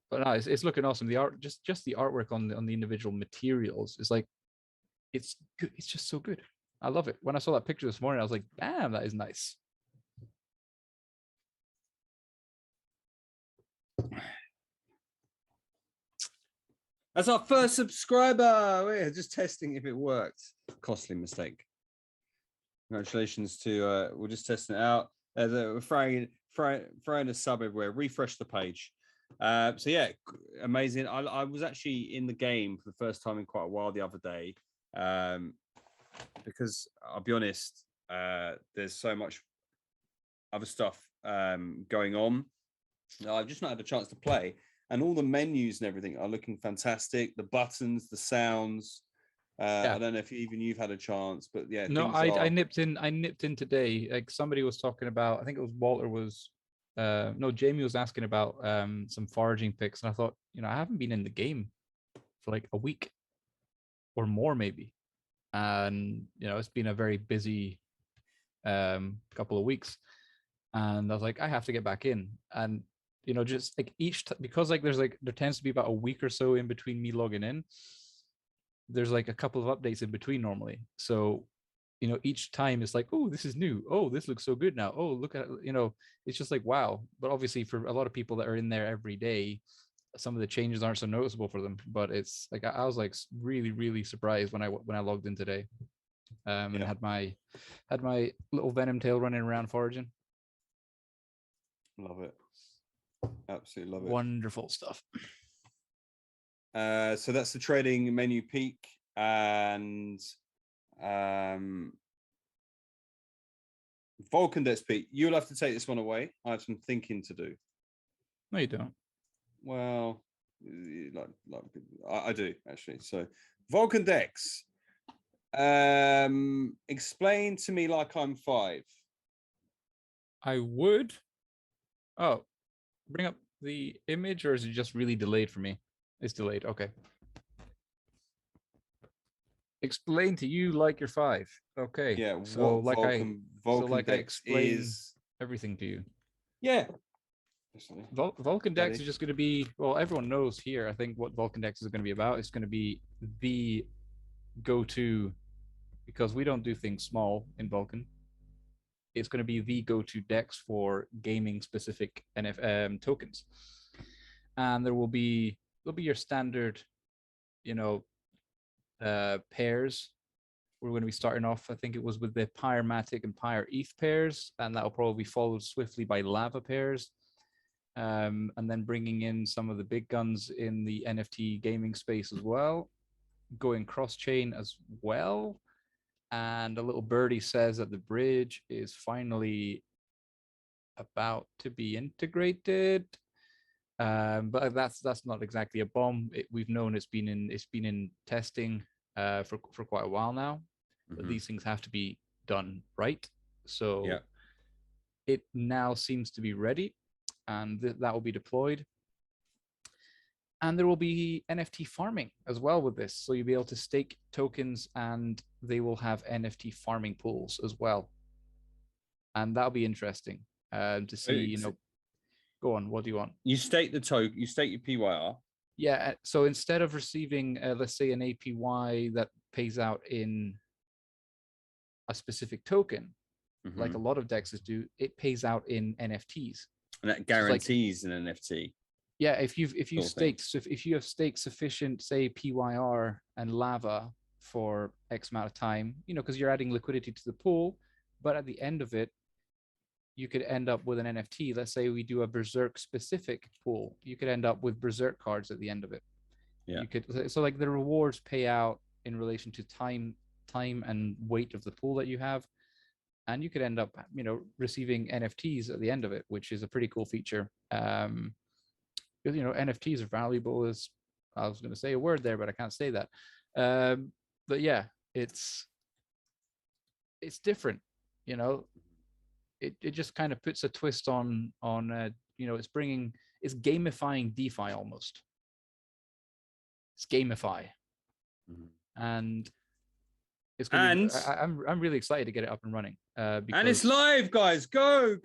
But no, it's looking awesome. The art, just the artwork on the individual materials is like, it's good. It's just so good. I love it. When I saw that picture this morning, I was like, damn, that is nice. That's our first subscriber. We're just testing if it worked. Costly mistake. Congratulations to we're just testing it out. We're throwing a sub everywhere. Refresh the page. So yeah, amazing. I was actually in the game for the first time in quite a while the other day, because I'll be honest, there's so much other stuff going on. I've just not had a chance to play, and all the menus and everything are looking fantastic. The buttons, the sounds. I don't know if you've had a chance, but yeah. No, I nipped in today. Like somebody was talking about, I think it was Walter was. No, Jamie was asking about some foraging picks, and I thought, I haven't been in the game for like a week or more, maybe, and it's been a very busy couple of weeks, and I was like, I have to get back in, and just like because like there tends to be about a week or so in between me logging in. There's like a couple of updates in between normally, so each time it's like, oh, this is new. Oh, this looks so good now. Oh, look at it's just like, wow. But obviously for a lot of people that are in there every day, some of the changes aren't so noticeable for them. But it's like I was like really, really surprised when I logged in today, and had my little Venom tail running around foraging. Love it. Absolutely love it. Wonderful stuff. So that's the trading menu peak, and Vulcan Pete, you'll have to take this one away. I have some thinking to do. No, you don't. Well, I do actually. So Vulcan Dex, explain to me like I'm 5. I would. Oh, bring up the image, or is it just really delayed for me? It's delayed. Okay. Explain to you like you're 5. Okay. Yeah. So like Vulcan Dex I explain everything to you. Yeah. Vulcan Dex is just going to be, well, everyone knows here, I think, what Vulcan Dex is going to be about. It's going to be the go-to, because we don't do things small in Vulcan. It's going to be the go-to Dex for gaming specific tokens. And there'll be your standard, pairs. We're going to be starting off, I think it was with the Pyrematic and Pyre ETH pairs, and that'll probably be followed swiftly by Lava pairs. And then bringing in some of the big guns in the NFT gaming space as well, going cross-chain as well. And a little birdie says that the bridge is finally about to be integrated. But that's not exactly a bomb. We've known it's been in testing for quite a while now. But these things have to be done right. So it now seems to be ready, and that will be deployed. And there will be NFT farming as well with this. So you'll be able to stake tokens, and they will have NFT farming pools as well. And that'll be interesting. to see, go on, what do you want? You state the token, you state your PYR. Yeah, so instead of receiving, let's say, an APY that pays out in a specific token, like a lot of dexes do, it pays out in NFTs. And that guarantees an NFT. Yeah, if you have staked sufficient, say, PYR and lava for X amount of time, because you're adding liquidity to the pool, but at the end of it, you could end up with an NFT. Let's say we do a Berserk specific pool. You could end up with Berserk cards at the end of it. Yeah. You could, so like the rewards pay out in relation to time and weight of the pool that you have. And you could end up, receiving NFTs at the end of it, which is a pretty cool feature. NFTs are valuable. As I was going to say a word there, but I can't say that. But yeah, it's different. It just kind of puts a twist on it's gamifying DeFi almost. It's gamify, and it's going to be, I'm really excited to get it up and running. Because... And it's live, guys. Go.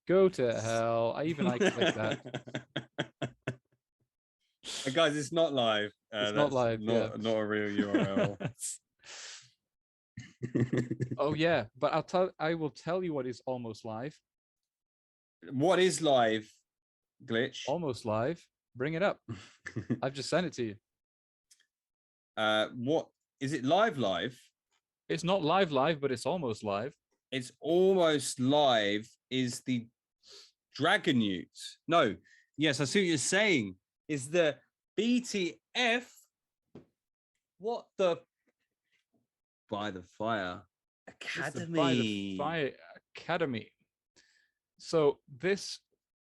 Go to hell. I even like that. Guys, it's not live. It's not live. Not a real URL. Oh yeah, but I will tell you what is almost live. What is live, Glitch? Almost live. Bring it up. I've just sent it to you. What is it? Live? It's not live, but it's almost live. It's almost live. Is the Dragon Newt? No. Yes, I see what you're saying. Is the BTF? What the? By the Fire Academy. By the Fire Academy. So this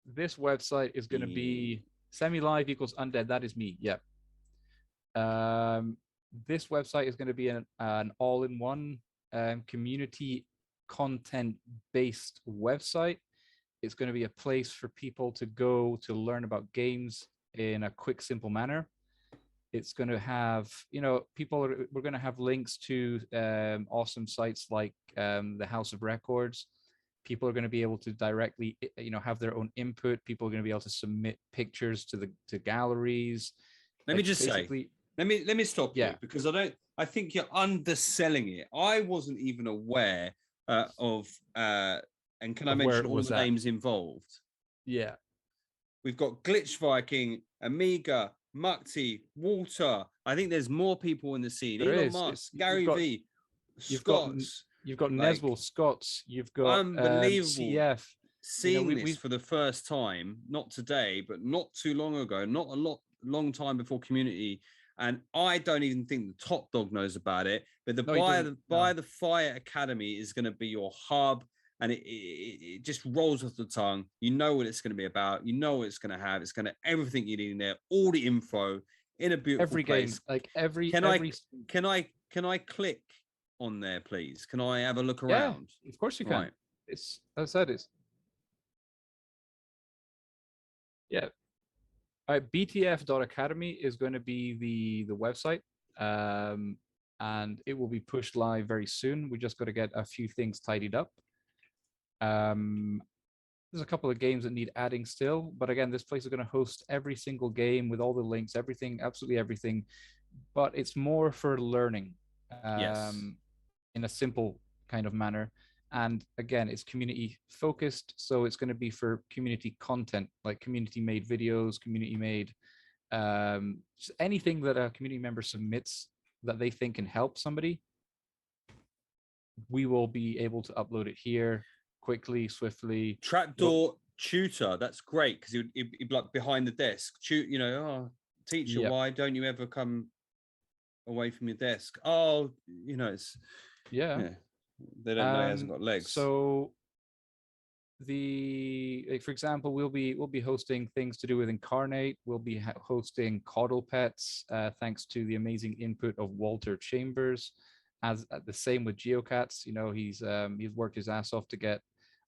website is going to be semi-live equals undead. That is me. Yeah. This website is going to be an all-in-one community content-based website. It's going to be a place for people to go to learn about games in a quick, simple manner. It's going to have, we're going to have links to awesome sites like the House of Records. People are going to be able to directly, have their own input. People are going to be able to submit pictures to galleries. Let me just say, let me stop you because I think you're underselling it. I wasn't even aware of, and can I mention all the names involved? Yeah. We've got Glitch Viking, Amiga, Mukti, Walter. I think there's more people in the scene. Elon Musk, Gary V, Scots. You've got Neswell, Scots. You've got unbelievable. CF. Seeing this for the first time, not today, but not too long ago, not a long time before community. And I don't even think the top dog knows about it. But By the Fire Academy is going to be your hub. And it just rolls off the tongue. You know what it's going to be about. You know what it's going to have. It's going to everything you need in there. All the info in a beautiful place. Game, like every. Can I click on there, please? Can I have a look around? Yeah, of course you can. Right. It's as I said, it's. Yeah. All right. BTF.academy is going to be the website, and it will be pushed live very soon. We just got to get a few things tidied up. There's a couple of games that need adding still, but again, this place is going to host every single game with all the links, everything, absolutely everything. But it's more for learning, in a simple kind of manner. And again, it's community focused, so it's going to be for community content, like community made videos, community made anything that a community member submits that they think can help somebody. We will be able to upload it here quickly, swiftly. Trapdoor tutor, that's great because he'd be like behind the desk. Teacher, why don't you ever come away from your desk? It's they don't know he hasn't got legs. So for example, we'll be hosting things to do with Incarnate. We'll be hosting Coddle Pets, thanks to the amazing input of Walter Chambers. As the same with Geocache, he's worked his ass off to get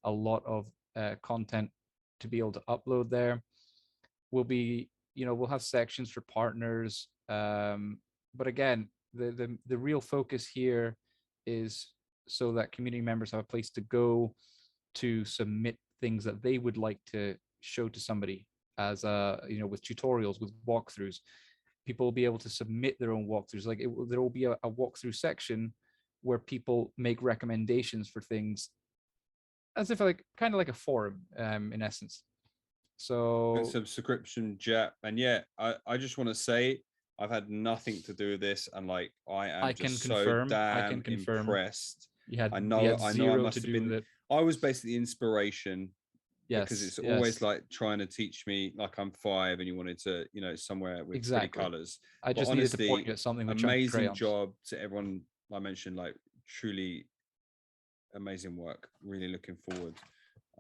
a lot of content to be able to upload there. We'll have sections for partners, but again, the real focus here is so that community members have a place to go to submit things that they would like to show to somebody as with tutorials, with walkthroughs. People will be able to submit their own walkthroughs. Like there will be a walkthrough section where people make recommendations for things, as if like kind of like a forum, in essence. So subscription Jap, and yeah, I just want to say I've had nothing to do with this, and like I am just so damn impressed. You had I know I zero must to have do been. with it. I was basically the inspiration. Yes, because it's always like trying to teach me, like I'm 5 and you wanted to, somewhere with pretty colors. I just needed to point you at something with amazing job to everyone I mentioned, like truly amazing work. Really looking forward.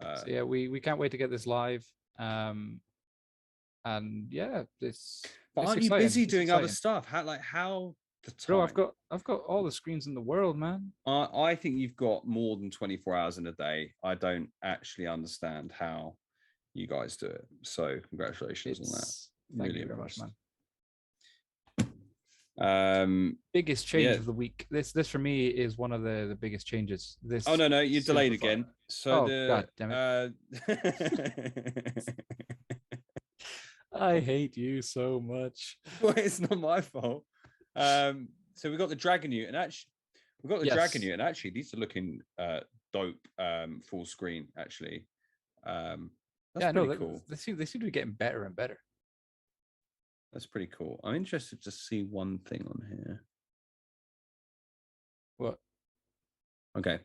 So yeah, we can't wait to get this live. And yeah, but aren't you busy doing other stuff? How the time? Bro, I've got all the screens in the world, man. I think you've got more than 24 hours in a day. I don't actually understand how you guys do it. So congratulations on that. Thank you very much, man. Biggest change of the week. This for me is one of the biggest changes. This. Oh no, you delayed again. So God damn it. I hate you so much. Well, it's not my fault. So we got the Dragon Ute, and actually these are looking dope, full screen actually. That's pretty cool. They seem to be getting better and better. That's pretty cool. I'm interested to see one thing on here. What? Okay,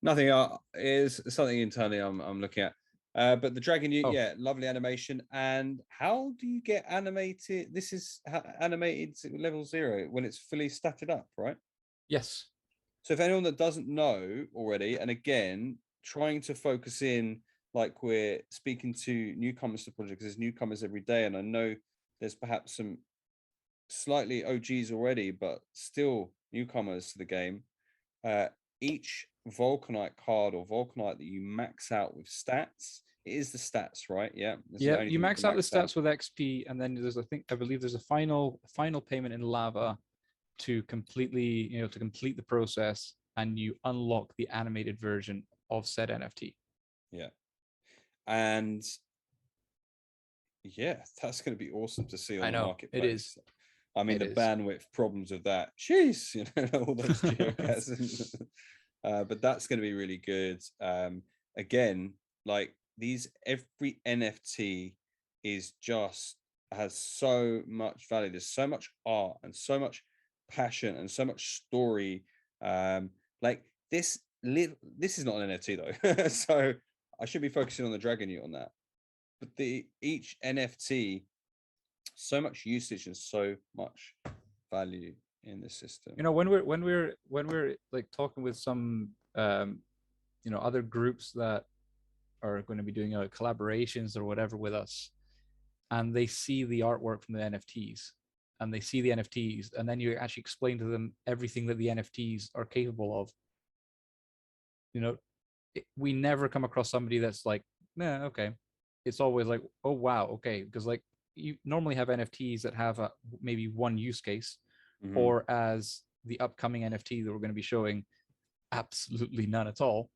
nothing. Is something internally I'm looking at. But the Dragon Ute, yeah, lovely animation. And how do you get animated? This is animated level 0 when it's fully statted up, right? Yes. So if anyone that doesn't know already, and again, trying to focus in, like we're speaking to newcomers to the project, because there's newcomers every day, and I know there's perhaps some slightly OGs already, but still newcomers to the game. Each Vulcanite card or Vulcanite that you max out with stats, it is the stats, right? Yeah. Yeah, you max out the stats with XP, and then I believe there's a final payment in lava to completely, to complete the process, and you unlock the animated version of said NFT. Yeah. And yeah, that's going to be awesome to see on the marketplace. It is. I mean, the bandwidth problems of that, jeez, all those geocaches. But that's going to be really good. Again, like every NFT has so much value. There's so much art and so much passion and so much story. Like this is not an NFT though, so I should be focusing on the Dragon Ute on that. But each NFT, so much usage and so much value in the system. When we're like talking with some other groups that are going to be doing collaborations or whatever with us, and they see the artwork from the NFTs, and they see the NFTs, and then you actually explain to them everything that the NFTs are capable of. We never come across somebody that's like, nah, okay. It's always like, oh wow, okay, because like you normally have NFTs that have maybe one use case, or as the upcoming NFT that we're going to be showing, absolutely none at all.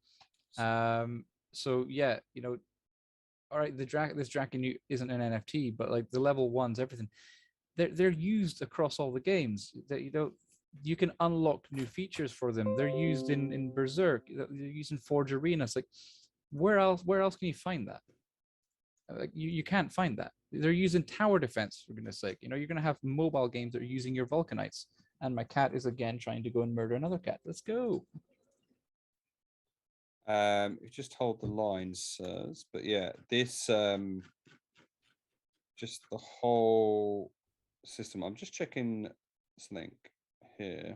So yeah, all right, this Dragon Ute isn't an NFT, but like the level 1s, everything, they're used across all the games. That you can unlock new features for them. They're used in Berserk. They're used in Forge Arena. It's like, where else can you find that? Like you can't find that. They're using tower defense, for goodness sake. You're going to have mobile games that are using your Vulcanites. And my cat is again trying to go and murder another cat. Let's go. Just hold the line, sirs. But yeah, this just the whole system. I'm just checking something here.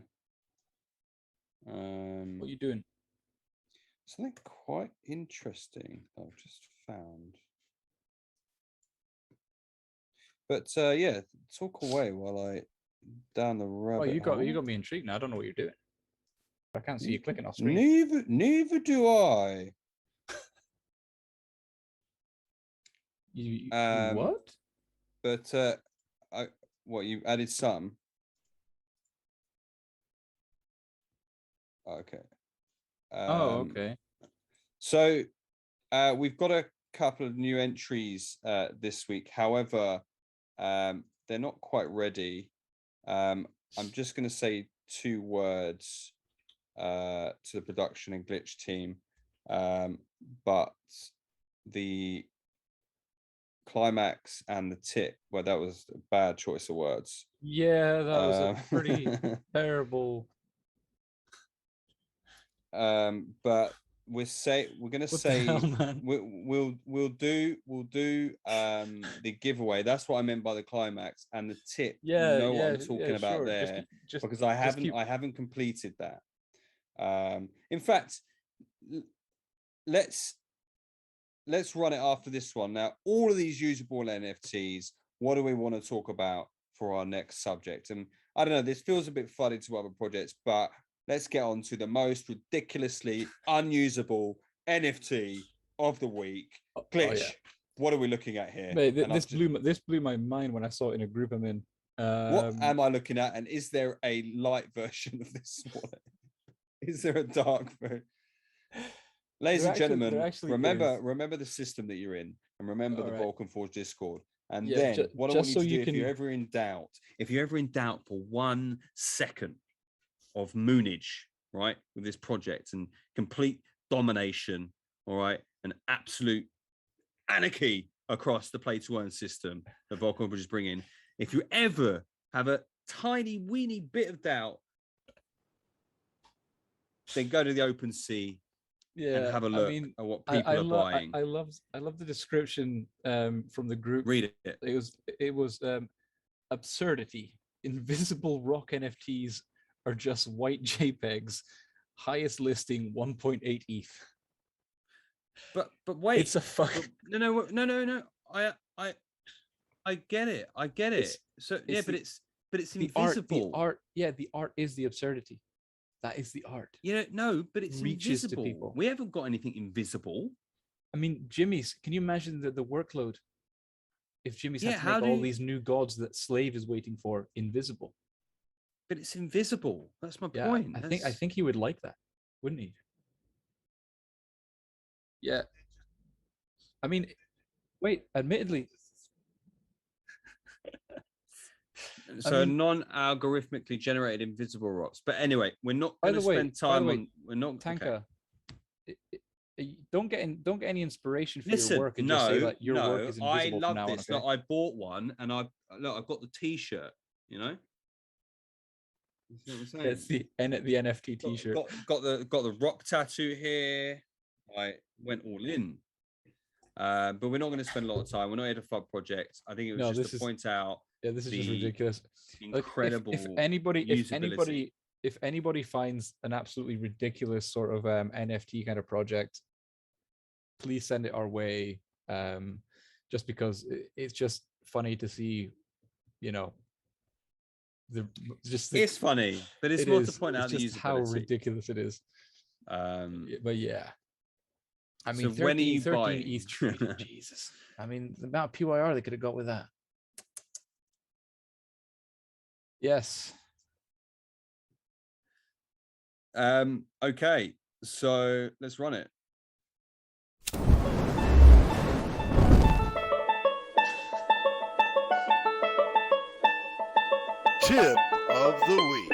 What are you doing? Something quite interesting I've just found. But yeah, talk away while I down the rabbit. Oh, you got me intrigued now. I don't know what you're doing. I can't see you clicking off screen. Neither do I. You what? But you added some? Okay. Okay. So we've got a couple of new entries this week. However, they're not quite ready. I'm just going to say 2 words to the production and glitch team, but the climax and the tip, well, that was a bad choice of words. Yeah, that was a pretty terrible. But we're gonna What the hell, say man? we'll do the giveaway. That's what I meant by the climax and the tip. Yeah, You know what yeah, I'm talking yeah, about sure. there, Just because I just keep. haven't completed that. In fact, let's run it after this one. Now, all of these usable NFTs, what do we want to talk about for our next subject? And I don't know, this feels a bit funny to other projects, but let's get on to the most ridiculously unusable NFT of the week. Glitch, Yeah. what are we looking at here? Mate, this blew my mind when I saw it in a group I'm in. What am I looking at? And is there a light version of this wallet? Is there a dark version? Ladies and gentlemen, remember the system that you're in, and remember the Vulcan Forged Discord. And then what I want you to do, if you're ever in doubt for 1 second of moonage, right, with this project and complete domination, all right, and absolute anarchy across the play to earn system that Vulcan Forged is bringing. If you ever have a tiny weeny bit of doubt, then go to the open sea. And have a look at what people are buying. I love the description from the group. Read it. It was absurdity. Invisible rock NFTs are just white JPEGs. Highest listing 1.8 ETH. But wait, it's a fuck. No. I get it. So yeah, but it's invisible. The art is the absurdity. That is the art. No, but it's invisible. To people. We haven't got anything invisible. I mean, Jimmy's. Can you imagine the workload? If Jimmy's had to make all these new gods that Slave is waiting for invisible. But it's invisible. That's my point. I think he would like that, wouldn't he? Yeah. I mean, wait. Admittedly. So non-algorithmically generated invisible rocks. But anyway, we're not going to spend time on. We're not. Tanker. Okay. Don't get any inspiration for your work and just say that your work is invisible. I love this. Okay? I bought one, and I've got the T-shirt. You know. It's the NFT T-shirt. Got the rock tattoo here. I went all in. But we're not going to spend a lot of time. We're not here to fund projects. I think it was just to point out. Yeah, this is just ridiculous. Incredible. If anybody finds an absolutely ridiculous sort of NFT kind of project, please send it our way. Just because it's just funny to see, it's funny, but it's more to point out just how ridiculous it is. But yeah. I mean, so 13 ETH, Jesus. I mean, the amount of PYR they could have got with that. Yes. Okay, so let's run it. Tip of the week.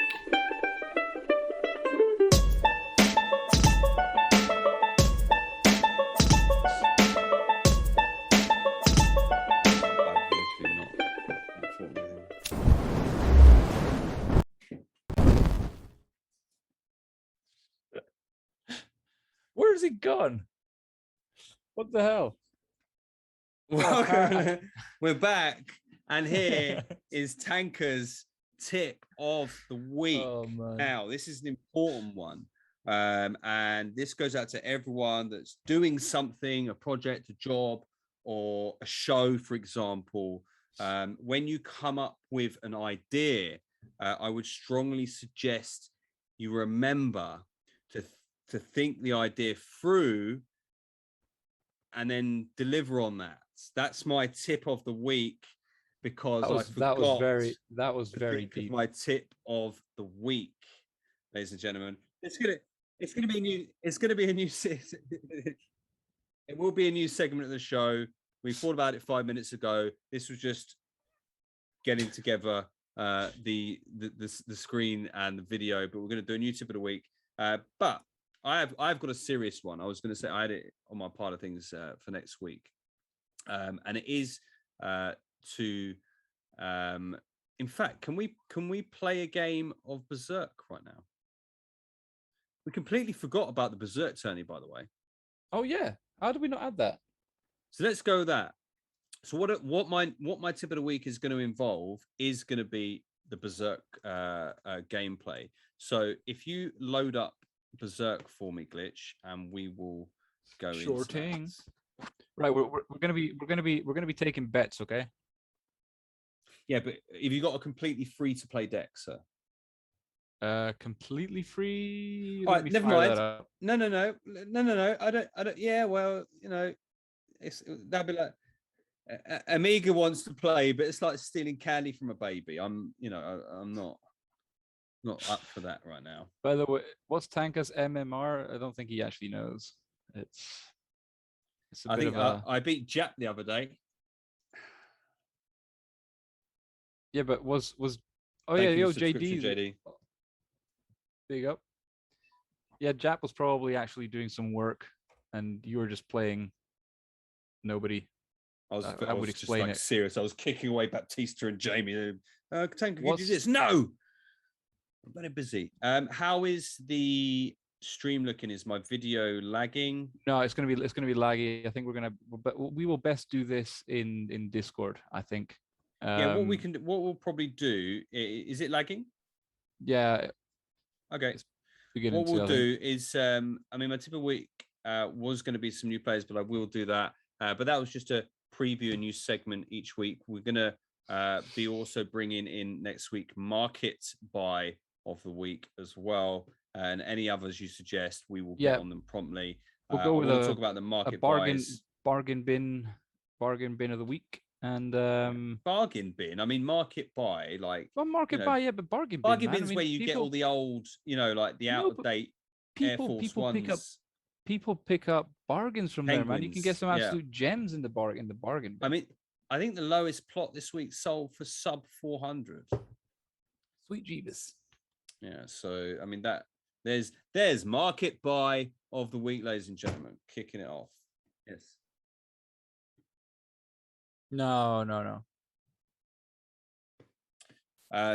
Where's he gone? What the hell? Welcome. We're back, and here is Tanker's tip of the week. Now, this is an important one, and this goes out to everyone that's doing something, a project, a job, or a show, for example. When you come up with an idea, I would strongly suggest you remember to think the idea through and then deliver on that. That's my tip of the week, because that was very deep. My tip of the week, ladies and gentlemen. It's gonna be a new. It's gonna be a new. It will be a new segment of the show. We thought about it 5 minutes ago. This was just getting together the screen and the video, but we're going to do a new tip of the week. But I've got a serious one. I was going to say I had it on my part of things for next week, and it is to. In fact, can we play a game of Berserk right now? We completely forgot about the Berserk tourney, by the way. Oh yeah, how did we not add that? So let's go with that. So what my tip of the week is going to involve is going to be the Berserk gameplay. So if you load up Berserk for me, Glitch, and we will go Sure into thing. that. Right, we're gonna be taking bets, okay? Yeah, but if you got a completely free to play deck, sir. Completely free. All Let right, me never fire mind. that up. No. I don't. Yeah, well, that'd be like Amiga wants to play, but it's like stealing candy from a baby. I'm not up for that right now. By the way, what's Tanka's MMR? I don't think he actually knows. It's a I bit think of a I beat Jap the other day. yeah, but was oh Thank yeah, you yo for subscription, JD. JD. There you go. Yeah, Jap was probably actually doing some work, and you were just playing nobody. I was would just explain like it. serious. I was kicking away Baptista and Jamie. Tank, could you do What's- this? No, I'm very busy. How is the stream looking? Is my video lagging? No, it's gonna be laggy. I think we will best do this in Discord. I think. Yeah, what we'll probably do is it lagging? Yeah. Okay. It's beginning What we'll to, I think. do is, I mean, my tip of the week was going to be some new players, but I will do that. But that was just to preview a new segment each week. We're going to be also bringing in next week market buy of the week as well, and any others you suggest, we will get on them promptly. We'll go with talk about the market buys. bargain bin of the week. And bargain bin. I mean, market buy, like market buy, yeah, but bargain bin. Bargain man. bin's I mean, where you get all the old, like the out of date Air Force Ones. People pick up bargains from there, man. You can get some Penguins, absolute gems in the bargain bin. I mean, I think the lowest plot this week sold for sub 400. Sweet Jeebus. Yeah, so I mean there's market buy of the week, ladies and gentlemen, kicking it off. Yes. No.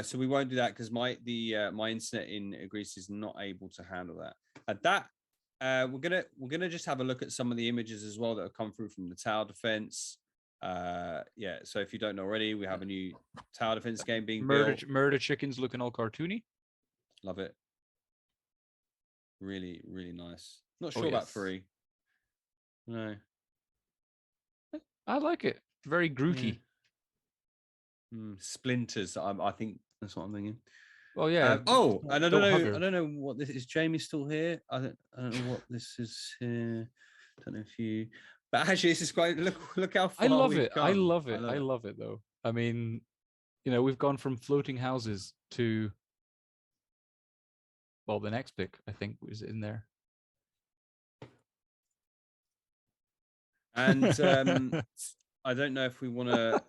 So we won't do that because my internet in Greece is not able to handle that. We're gonna just have a look at some of the images as well that have come through from the tower defense. Yeah. So if you don't know already, we have a new tower defense game being built. Murder chickens looking all cartoony. Love it. Really, really nice. Not sure about 3. No. I like it. Very Grooty. Splinters. I think that's what I'm thinking. Well, yeah. I don't know what this is. Jamie's still here. I don't know what this is here. Don't know if you. But actually, this is quite. Look how far I love we've it. come. I love it though. I mean, we've gone from floating houses to. Well, the next pick I think was in there. And I don't know if we want to.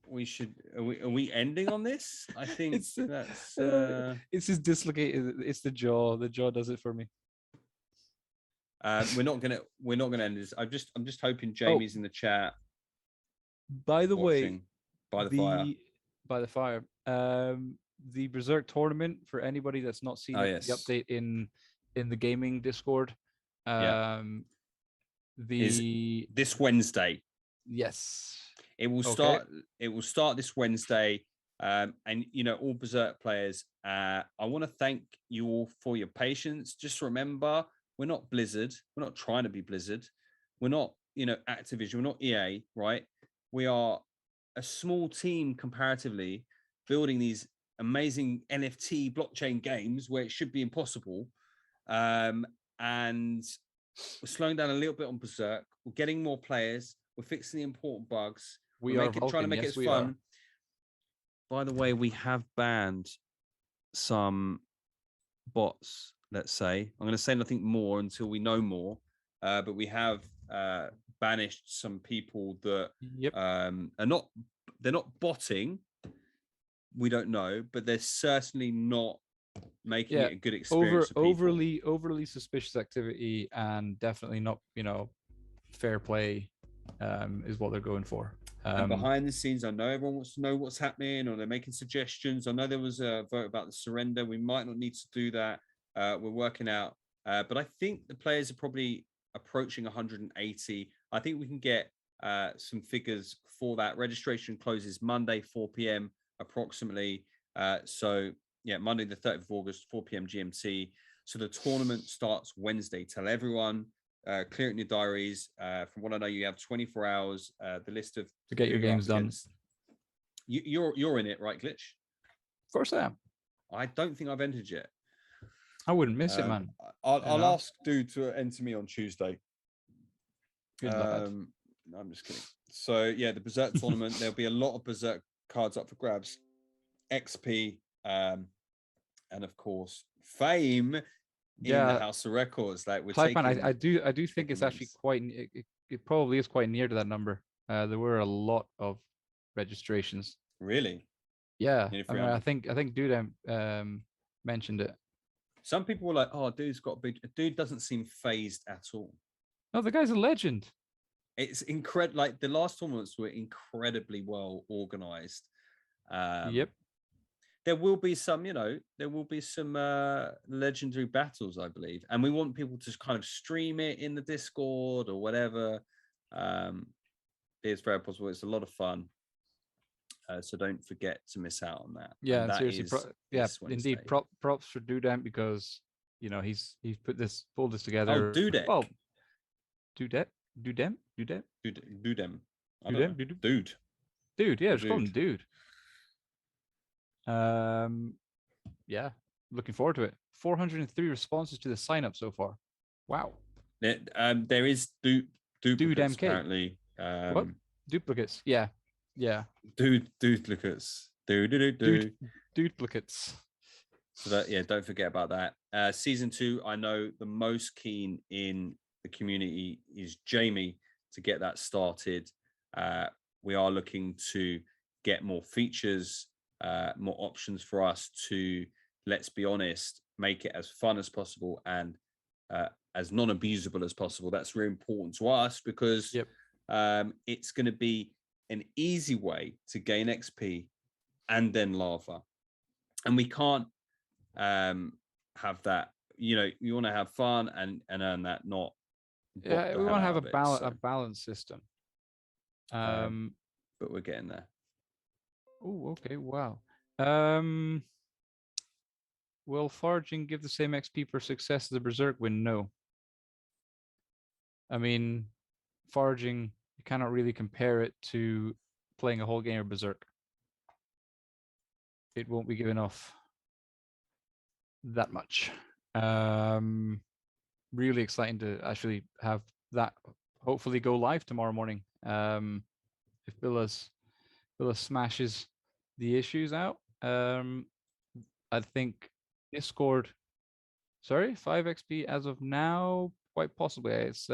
We should. Are we ending on this? I think that's. It's just dislocated. It's the jaw. The jaw does it for me. We're not gonna end this. I'm just hoping Jamie's in the chat. By the way, by the fire. The Berserk tournament, for anybody that's not seen the update in the gaming Discord. This Wednesday. Yes. It will start. It will start this Wednesday. And all Berserk players, I want to thank you all for your patience. Just remember, we're not Blizzard. We're not trying to be Blizzard. We're not, Activision. We're not EA, right? We are a small team comparatively building these amazing NFT blockchain games where it should be impossible. And we're slowing down a little bit on Berserk. We're getting more players. We're fixing the important bugs. We're trying to make it fun. By the way, we have banned some bots let's say. I'm going to say nothing more until we know more. But we have banished some people that they're not botting. We don't know, but they're certainly not making it a good experience for people. Overly suspicious activity, and definitely not, fair play is what they're going for. And behind the scenes, I know everyone wants to know what's happening, or they're making suggestions. I know there was a vote about the surrender. We might not need to do that. We're working out. But I think the players are probably approaching 180. I think we can get some figures for that. Registration closes Monday, 4 p.m. approximately. So, Monday, the 30th of August, 4 p.m. GMT. So the tournament starts Wednesday. Tell everyone. Clear it in your diaries. From what I know, you have 24 hours. The list of to get your games done. You're in it, right, Glitch? Of course I am. I don't think I've entered yet. I wouldn't miss it, man. I'll ask Dude to enter me on Tuesday. Good lad. No, I'm just kidding. So the Berserk tournament. There'll be a lot of Berserk cards up for grabs. XP, and of course fame. In the House of Records, like we're taking. I do think it's actually quite. It probably is quite near to that number. There were a lot of registrations. Really? Yeah, I think Dude mentioned it. Some people were like, "Oh, Dude's got a big." Dude doesn't seem phased at all. No, the guy's a legend. It's incredible. Like the last tournaments were incredibly well organized. Yep. There will be some, legendary battles, I believe. And we want people to kind of stream it in the Discord or whatever. It's very possible. It's a lot of fun. So don't forget to miss out on that. Yeah, seriously. Indeed. Props for Dudamp, because, he's pulled this together. Oh, Dudek. Well, Dudem. Dude. Yeah, just call him Dude. Looking forward to it. 403 responses to the sign up so far. Wow. There is duplicates apparently. What? Duplicates? Yeah. Duplicates. Duplicates. So that don't forget about that. Season 2, I know the most keen in the community is Jamie to get that started. We are looking to get more features, more options for us to, let's be honest, make it as fun as possible and as non-abusable as possible. That's really important to us because it's going to be an easy way to gain XP and then lava. And we can't have that. You want to have fun and earn that, not. We want to have a balanced system. But we're getting there. Oh, okay. Wow. Will foraging give the same XP per success as a Berserk win? No. I mean, foraging, you cannot really compare it to playing a whole game of Berserk. It won't be giving off that much. Really exciting to actually have that hopefully go live tomorrow morning. If Billa smashes the issues out, I think Discord. Sorry, 5 XP as of now, quite possibly. It's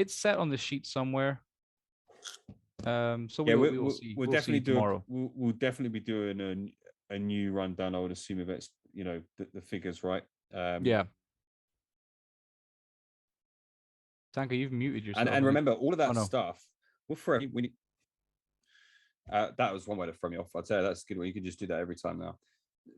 set on the sheet somewhere. So we'll see. We'll definitely do tomorrow. We'll definitely be doing a new rundown. I would assume if it's the figures, right? Yeah. Tanka, you've muted yourself. And remember, all of that stuff. Well, that was one way to throw me off. I'd say that's a good one. You can just do that every time now.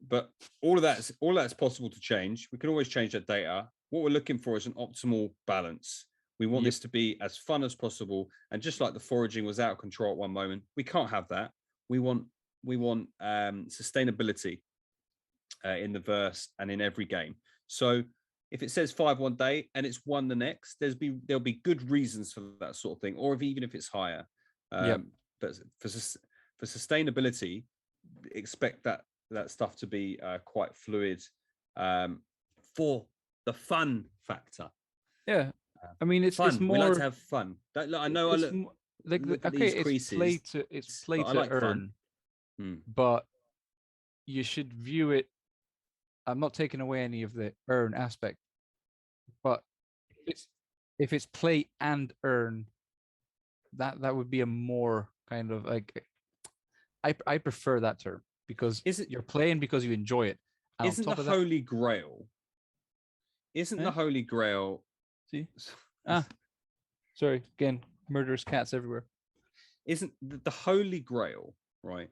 But all that's possible to change. We can always change that data. What we're looking for is an optimal balance. We want this to be as fun as possible. And just like the foraging was out of control at one moment, we can't have that. We want sustainability in the verse and in every game. So if it says 5 one day and it's 1 the next, there'll be good reasons for that sort of thing, or even if it's higher. But for sustainability, expect that stuff to be quite fluid for the fun factor. Yeah, I mean it's fun. It's more. We like to have fun. I know. It's play to earn, but you should view it I'm not taking away any of the earn aspect, but if it's play and earn, that would be a more kind of like I prefer that term because you're playing because you enjoy it. And isn't the Holy Grail? Isn't the Holy Grail? See, sorry again, murderous cats everywhere. Isn't the Holy Grail right?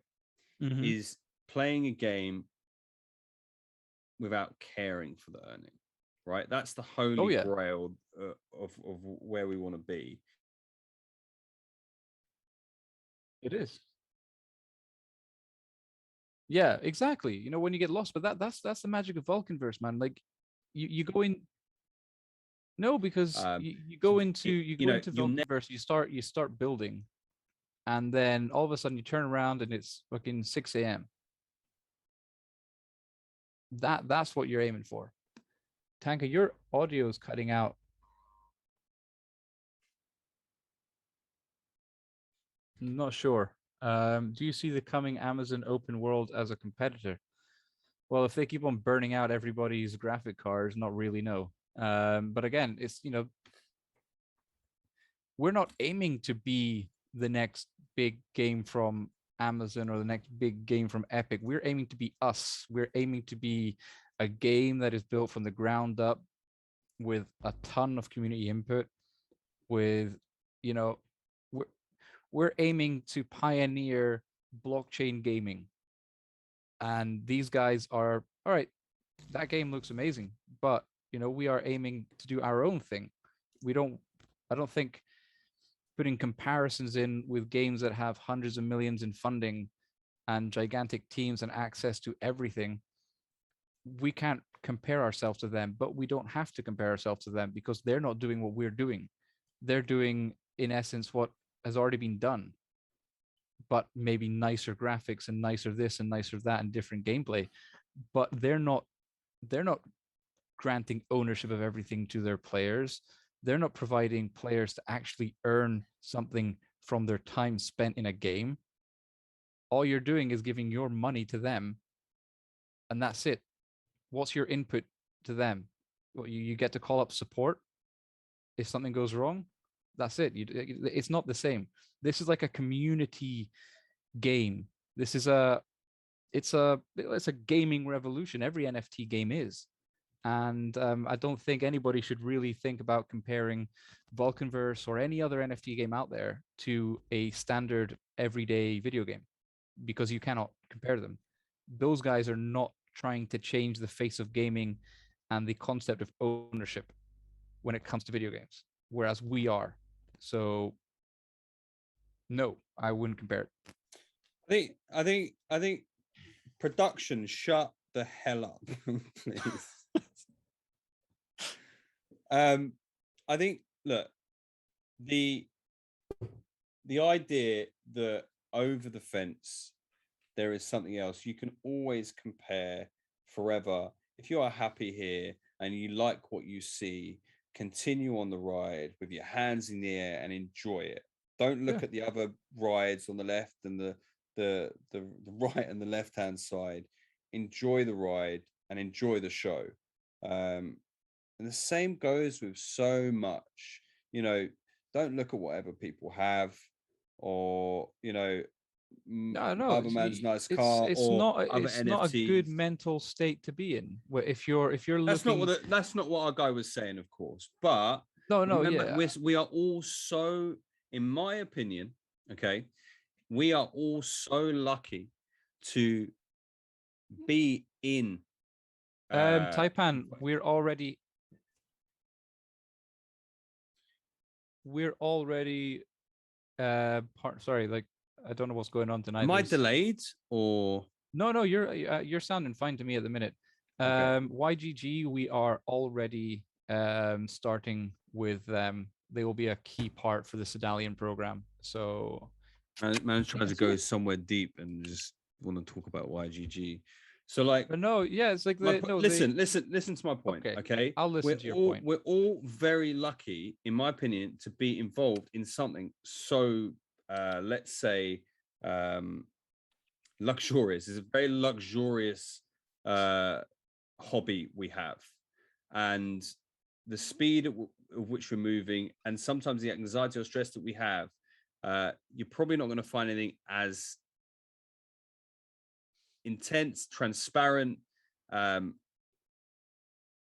Mm-hmm. Is playing a game without caring for the earning, right? That's the Holy Grail of where we want to be. It is. Yeah, exactly. You know, when you get lost, but that's the magic of Vulcanverse, man. Like you go in. No, because you go into Vulcanverse, you start building, and then all of a sudden you turn around and it's fucking 6 a.m. That's what you're aiming for. Tanka, your audio is cutting out. I'm not sure. Do you see the coming Amazon open world as a competitor? Well, if they keep on burning out everybody's graphic cards, not really, no. But again, it's, you know, we're not aiming to be the next big game from Amazon or the next big game from Epic. We're aiming to be us. We're aiming to be a game that is built from the ground up with a ton of community input, with, you know, we're aiming to pioneer blockchain gaming. And these guys are, all right, that game looks amazing, but, you know, we are aiming to do our own thing. I don't think putting comparisons in with games that have hundreds of millions in funding and gigantic teams and access to everything, we can't compare ourselves to them, but we don't have to compare ourselves to them because they're not doing what we're doing. They're doing, in essence, what has already been done, but maybe nicer graphics and nicer this and nicer that and different gameplay. But they're not granting ownership of everything to their players. They're not providing players to actually earn something from their time spent in a game. All you're doing is giving your money to them, and that's it. What's your input to them? Well, you get to call up support if something goes wrong. That's it. It's not the same. This is like a community game. This is it's a gaming revolution. Every NFT game is. And I don't think anybody should really think about comparing Vulcanverse or any other NFT game out there to a standard everyday video game, because you cannot compare them. Those guys are not trying to change the face of gaming and the concept of ownership when it comes to video games, whereas we are. So, no, I wouldn't compare it. I think production, shut the hell up, please. I think, look, the idea that over the fence there is something else, you can always compare forever. If you are happy here and you like what you see, continue on the ride with your hands in the air and enjoy it. Don't look at the other rides on the left and the right and the left hand side. Enjoy the ride and enjoy the show. And the same goes with so much, you know, don't look at whatever people have, or, you know, no, other man's nice car, or other NFTs. Not a good mental state to be in. Where if you're looking, that's not what our guy was saying, of course. But remember, we are all so, in my opinion, okay, we are all so lucky to be in. Taipan, we're already sorry, like, I don't know what's going on tonight. Am I delayed or no? You're sounding fine to me at the minute. Okay. YGG, we are already starting with them. They will be a key part for the Sedalian program. So man's trying to go somewhere deep and just want to talk about YGG. So, like, but no, yeah, it's like listen to my point. Okay, I'll listen to your point. We're all very lucky, in my opinion, to be involved in something so let's say luxurious. It's a very luxurious hobby we have, and the speed of which we're moving, and sometimes the anxiety or stress that we have, you're probably not going to find anything as intense, transparent, and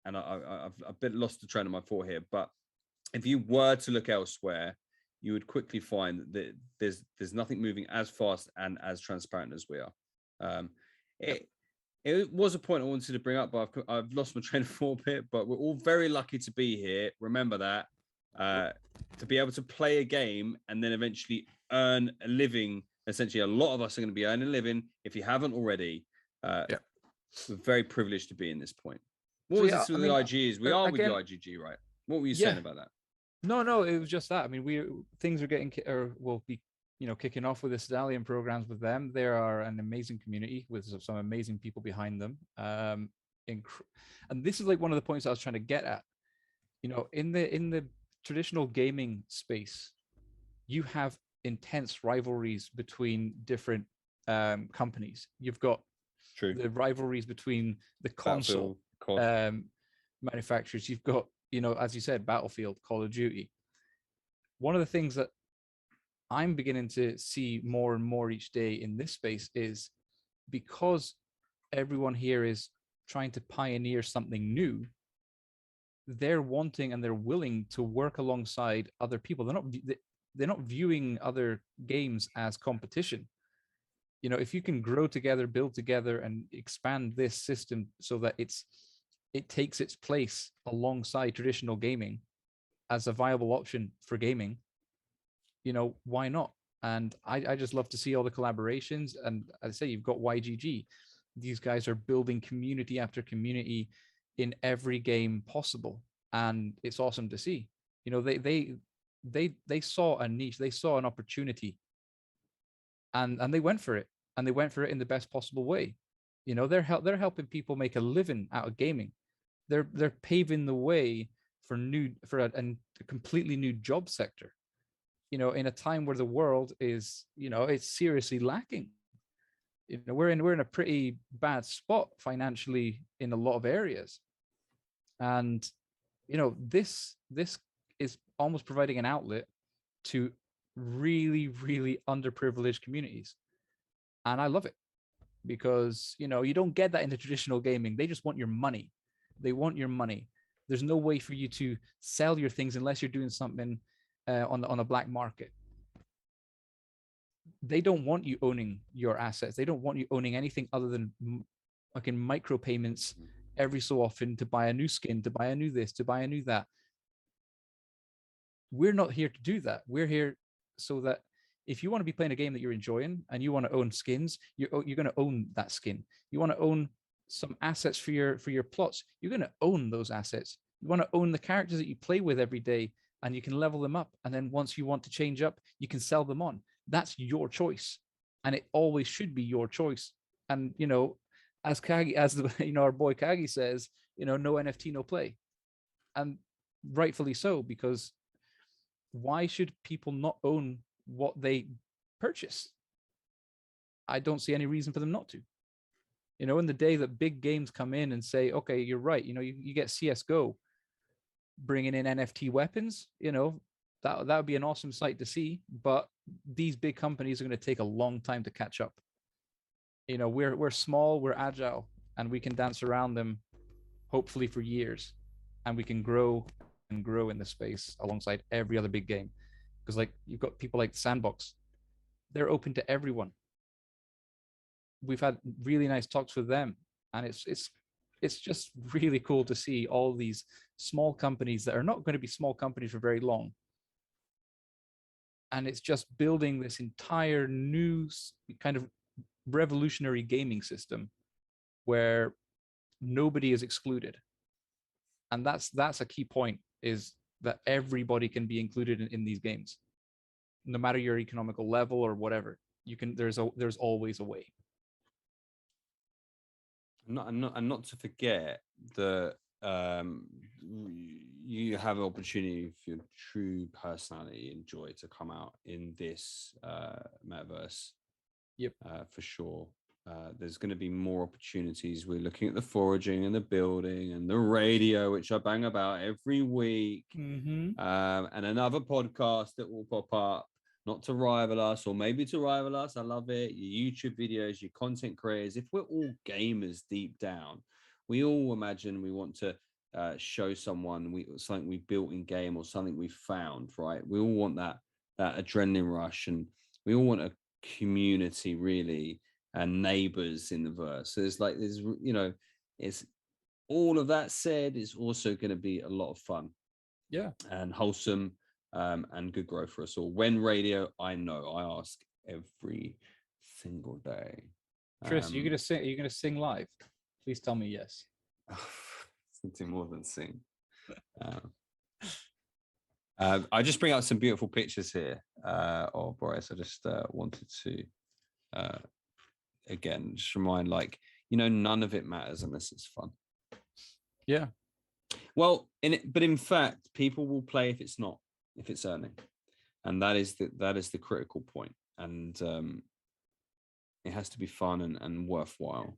I've a bit lost the train of my thought here, but if you were to look elsewhere, you would quickly find that there's nothing moving as fast and as transparent as we are. It was a point I wanted to bring up, but I've lost my train of thought a bit. But we're all very lucky to be here. Remember that, to be able to play a game and then eventually earn a living. Essentially, a lot of us are going to be earning a living if you haven't already. We're very privileged to be in this point. What was this with the IGs? We are with the IGG, right? What were you saying about that? No, it was just that. I mean, things are getting, or will be, kicking off with the Stallion programs with them. They are an amazing community with some amazing people behind them. And this is like one of the points I was trying to get at. In the traditional gaming space, you have intense rivalries between different companies. You've got the rivalries between the console manufacturers. You've got, as you said, Battlefield, Call of Duty. One of the things that I'm beginning to see more and more each day in this space is because everyone here is trying to pioneer something new, they're wanting and they're willing to work alongside other people. They're not viewing other games as competition. If you can grow together, build together, and expand this system so that it takes its place alongside traditional gaming as a viable option for gaming, why not? And I just love to see all the collaborations. And as I say, you've got YGG. These guys are building community after community in every game possible. And it's awesome to see. They saw a niche, they saw an opportunity, and they went for it. And they went for it in the best possible way. They're helping people make a living out of gaming. They're paving the way for a completely new job sector. In a time where the world is, it's seriously lacking. We're in a pretty bad spot financially in a lot of areas, and this is almost providing an outlet to really, really underprivileged communities, and I love it because you don't get that into traditional gaming. They just want your money. They want your money. There's no way for you to sell your things unless you're doing something on a black market. They don't want you owning your assets. They don't want you owning anything other than micro payments every so often to buy a new skin, to buy a new this, to buy a new that. We're not here to do that. We're here so that if you want to be playing a game that you're enjoying and you want to own skins, you're going to own that skin. You want to own some assets for your plots, you're going to own those assets. You want to own the characters that you play with every day, and you can level them up. And then once you want to change up, you can sell them on. That's your choice. And it always should be your choice. And, as Kagi, our boy Kagi says, no NFT, no play. And rightfully so, because why should people not own what they purchase? I don't see any reason for them not to. In the day that big games come in and say, okay, you're right, you get CSGO bringing in NFT weapons, that would be an awesome sight to see. But these big companies are going to take a long time to catch up. We're small, we're agile, and we can dance around them, hopefully for years, and we can grow and grow in the space alongside every other big game. Because you've got people like Sandbox, they're open to everyone. We've had really nice talks with them, and it's just really cool to see all these small companies that are not going to be small companies for very long. And it's just building this entire new kind of revolutionary gaming system where nobody is excluded. And that's a key point, is that everybody can be included in these games, no matter your economical level or whatever. There's always a way. Not to forget that you have an opportunity for your true personality and joy to come out in this metaverse. Yep. For sure. There's going to be more opportunities. We're looking at the foraging and the building and the radio, which I bang about every week, and another podcast that will pop up, not to rival us or maybe to rival us. I love it. Your YouTube videos, your content creators. If we're all gamers deep down, we all imagine we want to show someone something we built in game or something we found, right? We all want that adrenaline rush, and we all want a community, really, and neighbors in the verse. So there's it's all of that said, it's also going to be a lot of fun, and wholesome, and good growth for us all. When radio, I know I ask every single day. Chris, are you gonna sing live? Please tell me yes. Something more than sing. I just bring out some beautiful pictures here of Boris. I just wanted to again just remind, none of it matters unless it's fun. Yeah. Well, but in fact, people will play if it's earning, and that is the critical point. And it has to be fun and worthwhile.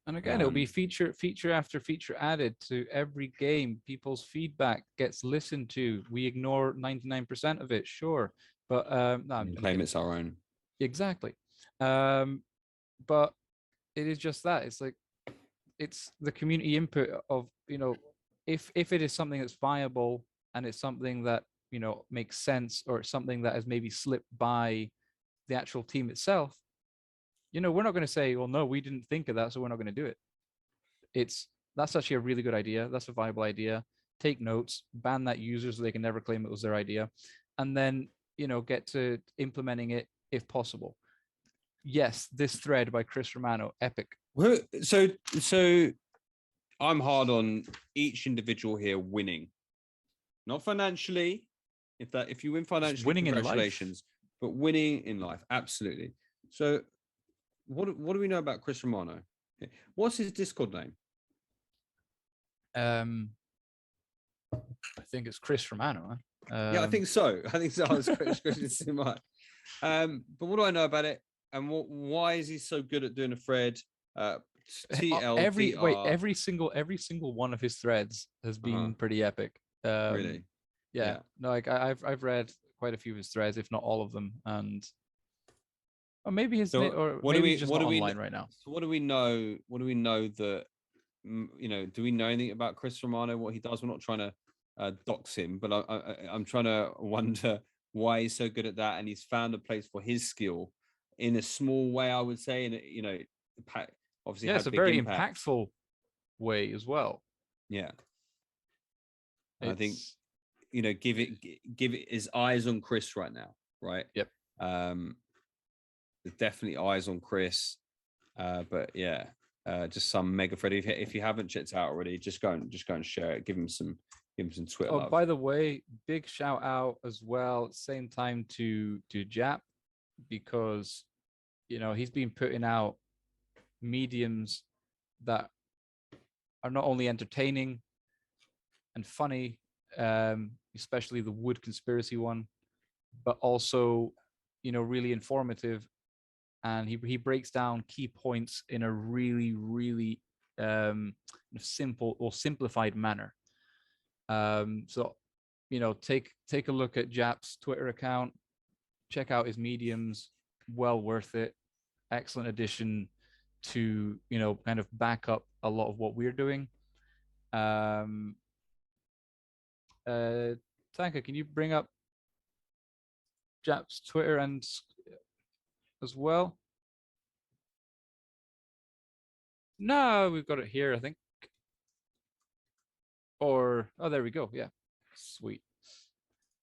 And again, it'll be feature after feature added to every game. People's feedback gets listened to. We ignore 99% of it, sure, but claim it's our own. Exactly. But it is just that. It's the community input of, if it is something that's viable and it's something that, makes sense, or something that has maybe slipped by the actual team itself, we're not going to say, well, no, we didn't think of that, so we're not going to do it. That's actually a really good idea. That's a viable idea. Take notes, ban that user so they can never claim it was their idea, and then, get to implementing it if possible. Yes, this thread by Chris Romano, epic. So I'm hard on each individual here winning, not financially. If you win financially, winning congratulations, but winning in life, absolutely. So what do we know about Chris Romano? What's his Discord name? I think it's Chris Romano. Yeah, I think so. I was Chris too much. But what do I know about it? And why is he so good at doing a thread? Every single one of his threads has been pretty epic. Really? Yeah. No, I've read quite a few of his threads, if not all of them, and maybe his maybe just not online right now. So what do we know? What do we know that do we know anything about Chris Romano? What he does? We're not trying to dox him, but I'm trying to wonder why he's so good at that, and he's found a place for his skill in a small way, I would say, and obviously, it's a very impactful way as well. Yeah, I think give it his eyes on Chris right now, right? Yep. There's definitely eyes on Chris, but yeah, just some mega thread. If you haven't checked out already, just go and share it. Give him some Twitter love. By the way, big shout out as well, same time to Jap, because he's been putting out mediums that are not only entertaining and funny, especially the wood conspiracy one, but also really informative, and he breaks down key points in a really, really simple or simplified manner. So take a look at Jap's Twitter account, check out his mediums, well worth it. Excellent addition to kind of back up a lot of what we're doing. Tanka, can you bring up Jap's Twitter and as well? No, we've got it here, I think. Or there we go. Yeah, sweet.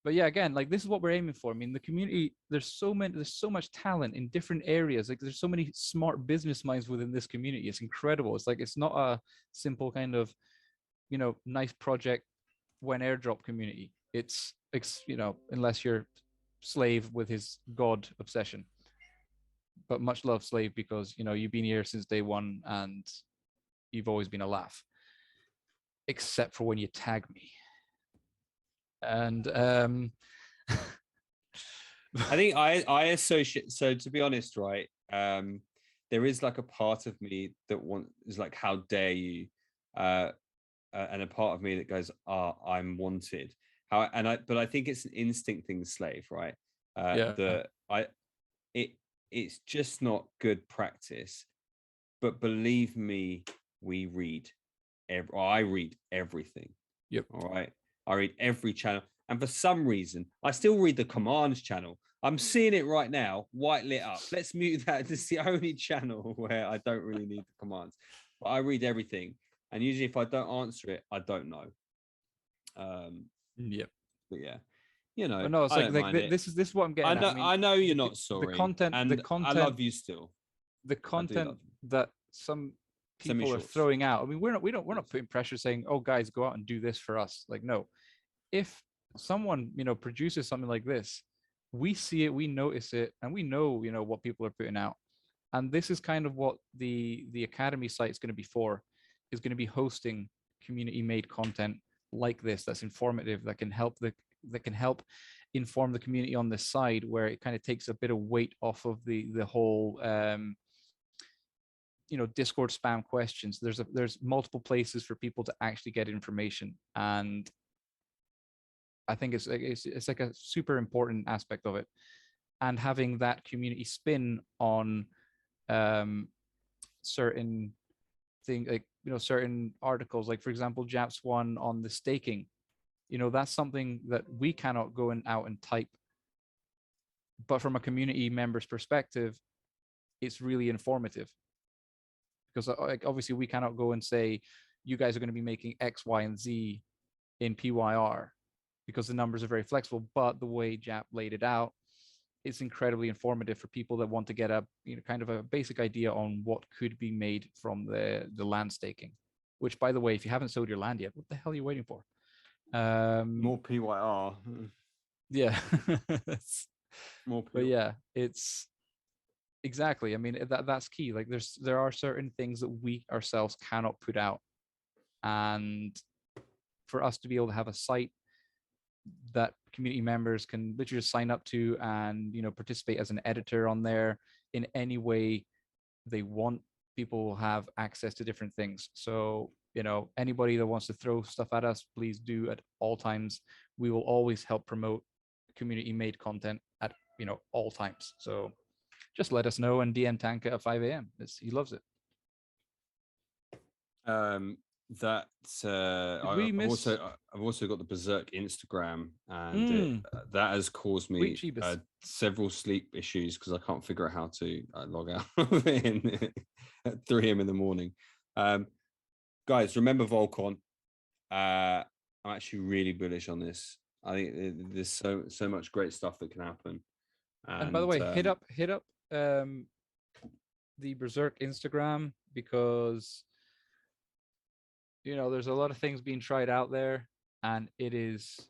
But yeah, again, this is what we're aiming for. I mean, the community, there's so much talent in different areas. There's so many smart business minds within this community. It's incredible. It's not a simple kind of, nice project when airdrop community. It's unless you're Slave with his God obsession. But much love, Slave, because you've been here since day one and you've always been a laugh. Except for when you tag me. And I think I associate. So to be honest, right, there is like a part of me that is like, how dare you, and a part of me that goes, I'm wanted. But I think it's an instinct thing, Slave, right? It's just not good practice. But believe me, I read everything. Yep. All right. I read every channel. And for some reason, I still read the commands channel. I'm seeing it right now, white lit up. Let's mute that. This is the only channel where I don't really need the commands. But I read everything. And usually if I don't answer it, I don't know. Yep. But yeah. You know, but no, it's this is what I'm getting at. I know you're not sorry. The content, I love you still. The content that some people are throwing out. I mean, we're not putting pressure saying, "Oh, guys, go out and do this for us." Like, no. If someone produces something like this, we see it, we notice it, and we know what people are putting out. And this is kind of what the Academy site is going to be for. Is going to be hosting community-made content like this that's informative, that can help inform the community on this side, where it kind of takes a bit of weight off of the whole Discord spam questions. There's multiple places for people to actually get information, and I think it's like a super important aspect of it. And having that community spin on certain things, like certain articles, like for example Jap's one on the staking, that's something that we cannot go out and type, but from a community member's perspective, it's really informative, because obviously we cannot go and say you guys are going to be making X, Y, and Z in PYR, because the numbers are very flexible. But the way Jap laid it out, it's incredibly informative for people that want to get a kind of a basic idea on what could be made from the land staking. Which, by the way, if you haven't sold your land yet, what the hell are you waiting for? More PYR. Yeah. More PYR. But yeah, it's exactly. I mean, that's key. Like there are certain things that we ourselves cannot put out, and for us to be able to have a site that community members can literally just sign up to and participate as an editor on there in any way they want. People will have access to different things. So anybody that wants to throw stuff at us, please do at all times. We will always help promote community made content at all times. So just let us know and DM Tanka at 5 a.m. He loves it. I've also got the Berserk Instagram, and that has caused me several sleep issues because I can't figure out how to log out of it at 3 a.m. in the morning. Guys, remember Vulcan. I'm actually really bullish on this. I think there's so much great stuff that can happen. And by the way, hit up the Berserk Instagram, because there's a lot of things being tried out there, and it is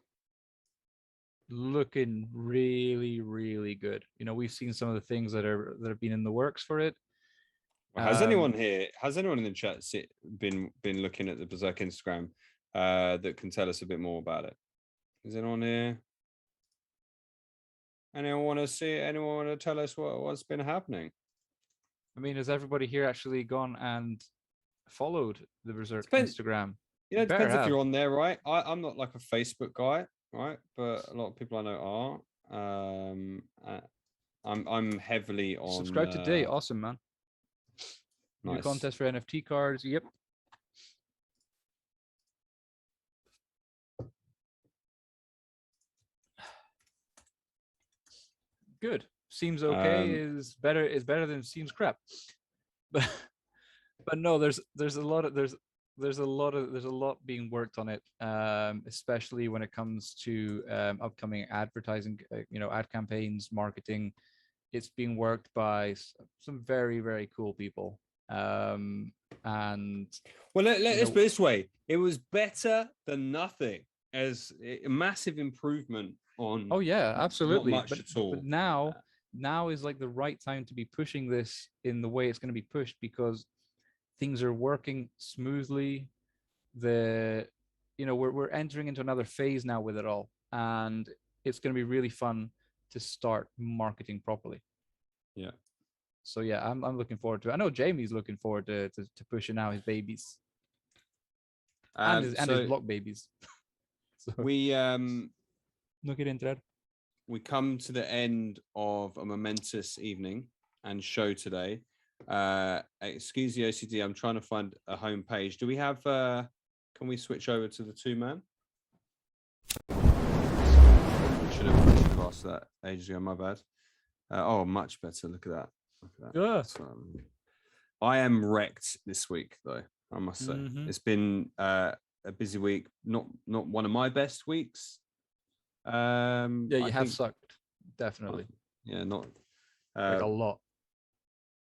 looking really, really good. We've seen some of the things that have been in the works for it. Has anyone in the chat been looking at the Berserk Instagram that can tell us a bit more about it? Is anyone here? Anyone want to see it? Anyone want to tell us what's been happening? I mean, has everybody here actually gone and followed the Berserk Instagram? It depends if you're on there, right? I'm not like a Facebook guy, right? But a lot of people I know are. I'm heavily on. Subscribe today. Awesome, man. Nice. New contest for NFT cards. Yep. Good. Seems okay. Is better than seems crap. But no, there's a lot being worked on it, especially when it comes to upcoming advertising, ad campaigns, marketing. It's being worked by some very, very cool people. And well, let's put it this way: it was better than nothing, as a massive improvement on. Oh yeah, absolutely. Not much at all. But now is like the right time to be pushing this in the way it's going to be pushed, because things are working smoothly. We're entering into another phase now with it all, and it's going to be really fun to start marketing properly. Yeah. So yeah, I'm looking forward to it. I know Jamie's looking forward to pushing out his babies and his block babies. So we no quiero entrar. we come to the end of a momentous evening and show today. Excuse the OCD, I'm trying to find a home page. Do we have can we switch over to the 2-man? Should have asked that ages ago, my bad. Oh, much better. Look at that. Yeah. I am wrecked this week, though, I must say. It's been a busy week, not one of my best weeks. Yeah, you have sucked, definitely. Yeah, not like a lot.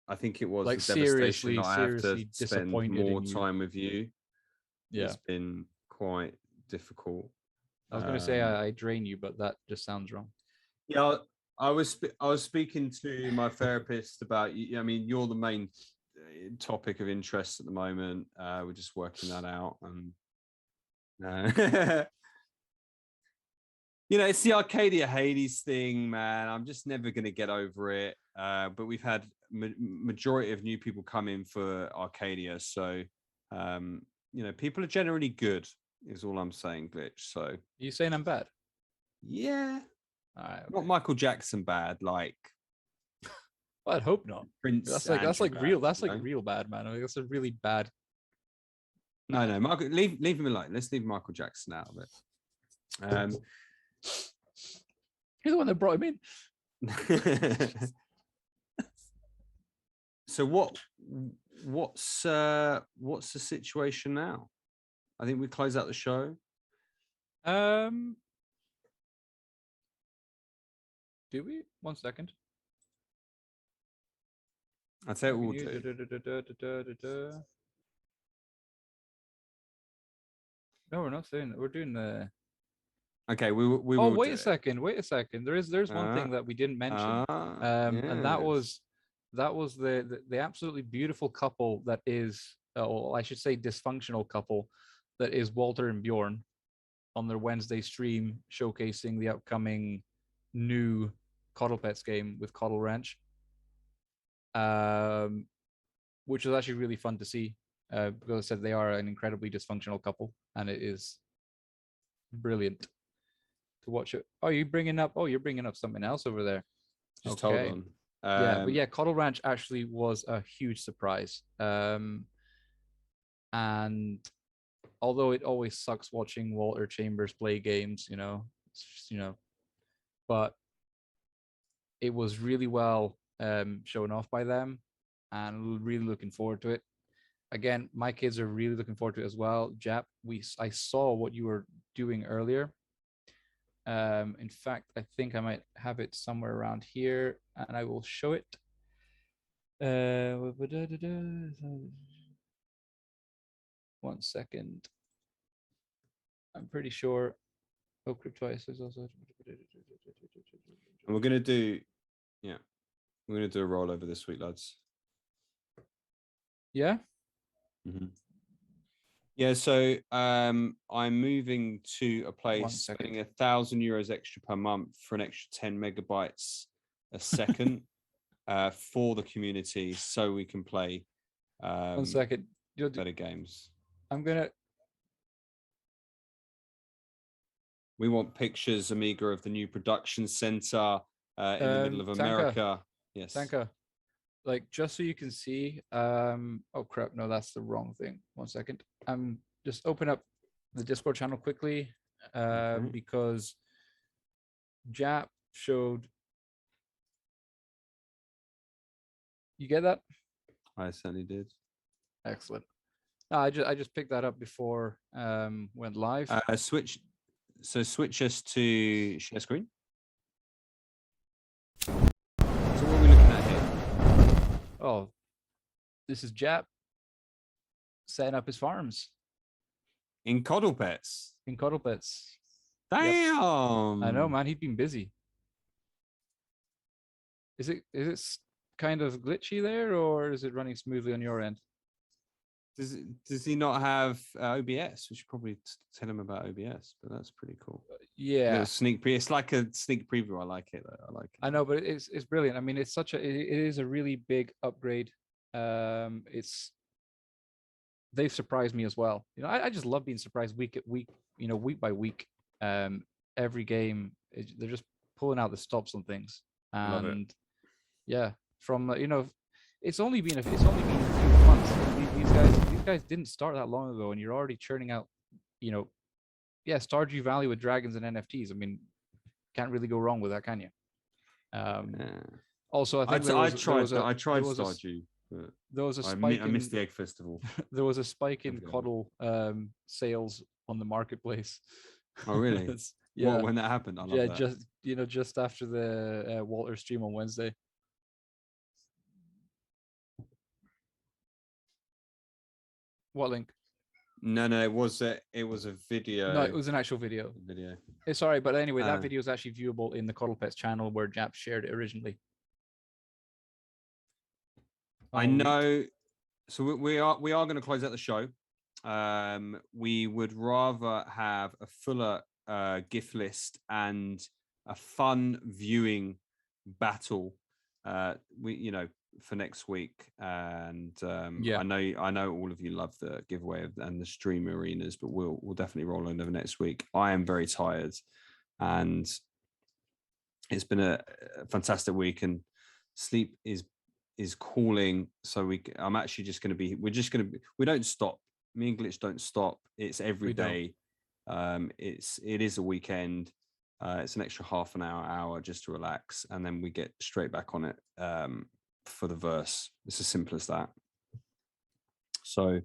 I think it was like the devastation that I have to seriously spend disappointed more in you. time with you. Yeah, It's been quite difficult. I was going to say I drain you, but that just sounds wrong. Yeah, I was speaking to my therapist about you. I mean, you're the main topic of interest at the moment. We're just working that out, and you know, it's the Arcadia Hades thing, man. I'm just never going to get over it. But we've had majority of new people come in for Arcadia, so you know, people are generally good. Is all I'm saying, Glitch. So are you saying I'm bad? Yeah. All right, okay. Not Michael Jackson bad, like well, I'd hope not. Prince. That's Andrew like bad, real. That's you like know? real bad, man. Like, that's a really bad. No, Michael, leave him alone. Let's leave Michael Jackson out of it. You're the one that brought him in. So what's the situation now? I think we close out the show. Do we? 1 second. I'll tell you what we'll do. No, we're not saying that. We're doing the. Okay, we will. Oh, wait a second. Wait a second. There's one thing that we didn't mention, and that was the absolutely beautiful couple that is, or I should say, dysfunctional couple that is Walter and Bjorn on their Wednesday stream showcasing the upcoming new Coddle Pets game with Coddle Ranch, which was actually really fun to see. Because I said they are an incredibly dysfunctional couple, and it is brilliant to watch it. Oh, you're bringing up something else over there. Just okay. hold on. Yeah, but yeah, Coddle Ranch actually was a huge surprise. And although it always sucks watching Walter Chambers play games, but it was really well shown off by them, and really looking forward to it. Again, my kids are really looking forward to it as well. Jap, I saw what you were doing earlier. In fact, I think I might have it somewhere around here, and I will show it. 1 second. I'm pretty sure. Oh, Cryptoice is also. And we're gonna do a rollover this week, lads. Yeah. Mm-hmm. Yeah, so I'm moving to a place spending €1,000 extra per month for an extra 10 megabytes a second for the community, so we can play 1 second. Better games. We want pictures, Amiga, of the new production center in the middle of America. Yes. Tanka. Like, just so you can see, oh crap, no, that's the wrong thing. 1 second. Just open up the Discord channel quickly, because Jap showed. You get that? I certainly did. Excellent. No, I just picked that up before went live. Switch us to share screen. So what are we looking at here? Oh, this is Jap setting up his farms in Coddle Pets. Damn. Yep. I know, man. He's been busy. Is it kind of glitchy there, or is it running smoothly on your end? Does he not have OBS? We should probably tell him about OBS, but that's pretty cool. Yeah, Sneak preview. It's like a sneak preview. I like it though. I like it. I know, but it's brilliant. I mean, it is a really big upgrade. They've surprised me as well. You know, I just love being surprised week by week. Every game, they're just pulling out the stops on things, and yeah, from it's only been a few months. These guys didn't start that long ago, and you're already churning out, Stardew Valley with dragons and NFTs. I mean, can't really go wrong with that, can you? Also, I think I tried Stardew. There was a spike. I missed the Egg Festival. There was a spike in coddle sales on the marketplace. Oh, really? Yeah. When that happened, I love that. just after the Walter stream on Wednesday. What link? No, it was a video. No, it was an actual video. Sorry, but anyway, that video is actually viewable in the Coddle Pets channel where Jap shared it originally. I know. So we are going to close out the show. We would rather have a fuller gift list and a fun viewing battle. For next week, and I know all of you love the giveaway and the stream arenas, but we'll definitely roll over next week. I am very tired, and it's been a fantastic week, and sleep is calling. So I'm actually just going to be. We don't stop. Me and Glitch don't stop. It's every day. It is a weekend. It's an extra half an hour just to relax, and then we get straight back on it. For the verse, it's as simple as that. So,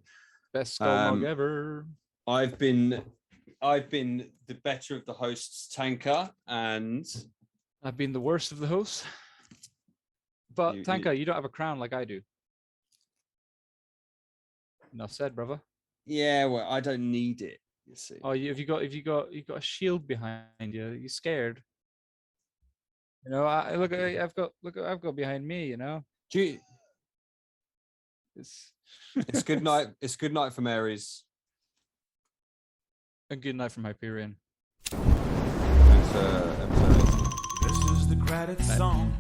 best skull ever. I've been the better of the hosts, Tanker, and I've been the worst of the hosts. But Tanker, you don't have a crown like I do. Enough said, brother. Yeah, well, I don't need it. You see. Oh, you've got a shield behind you. You're scared. I've got behind me. It's good night. It's good night from Aries. A good night from Hyperion. This is the credit song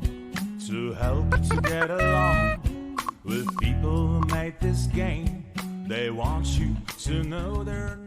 to help to get along with people who made this game. They want you to know they're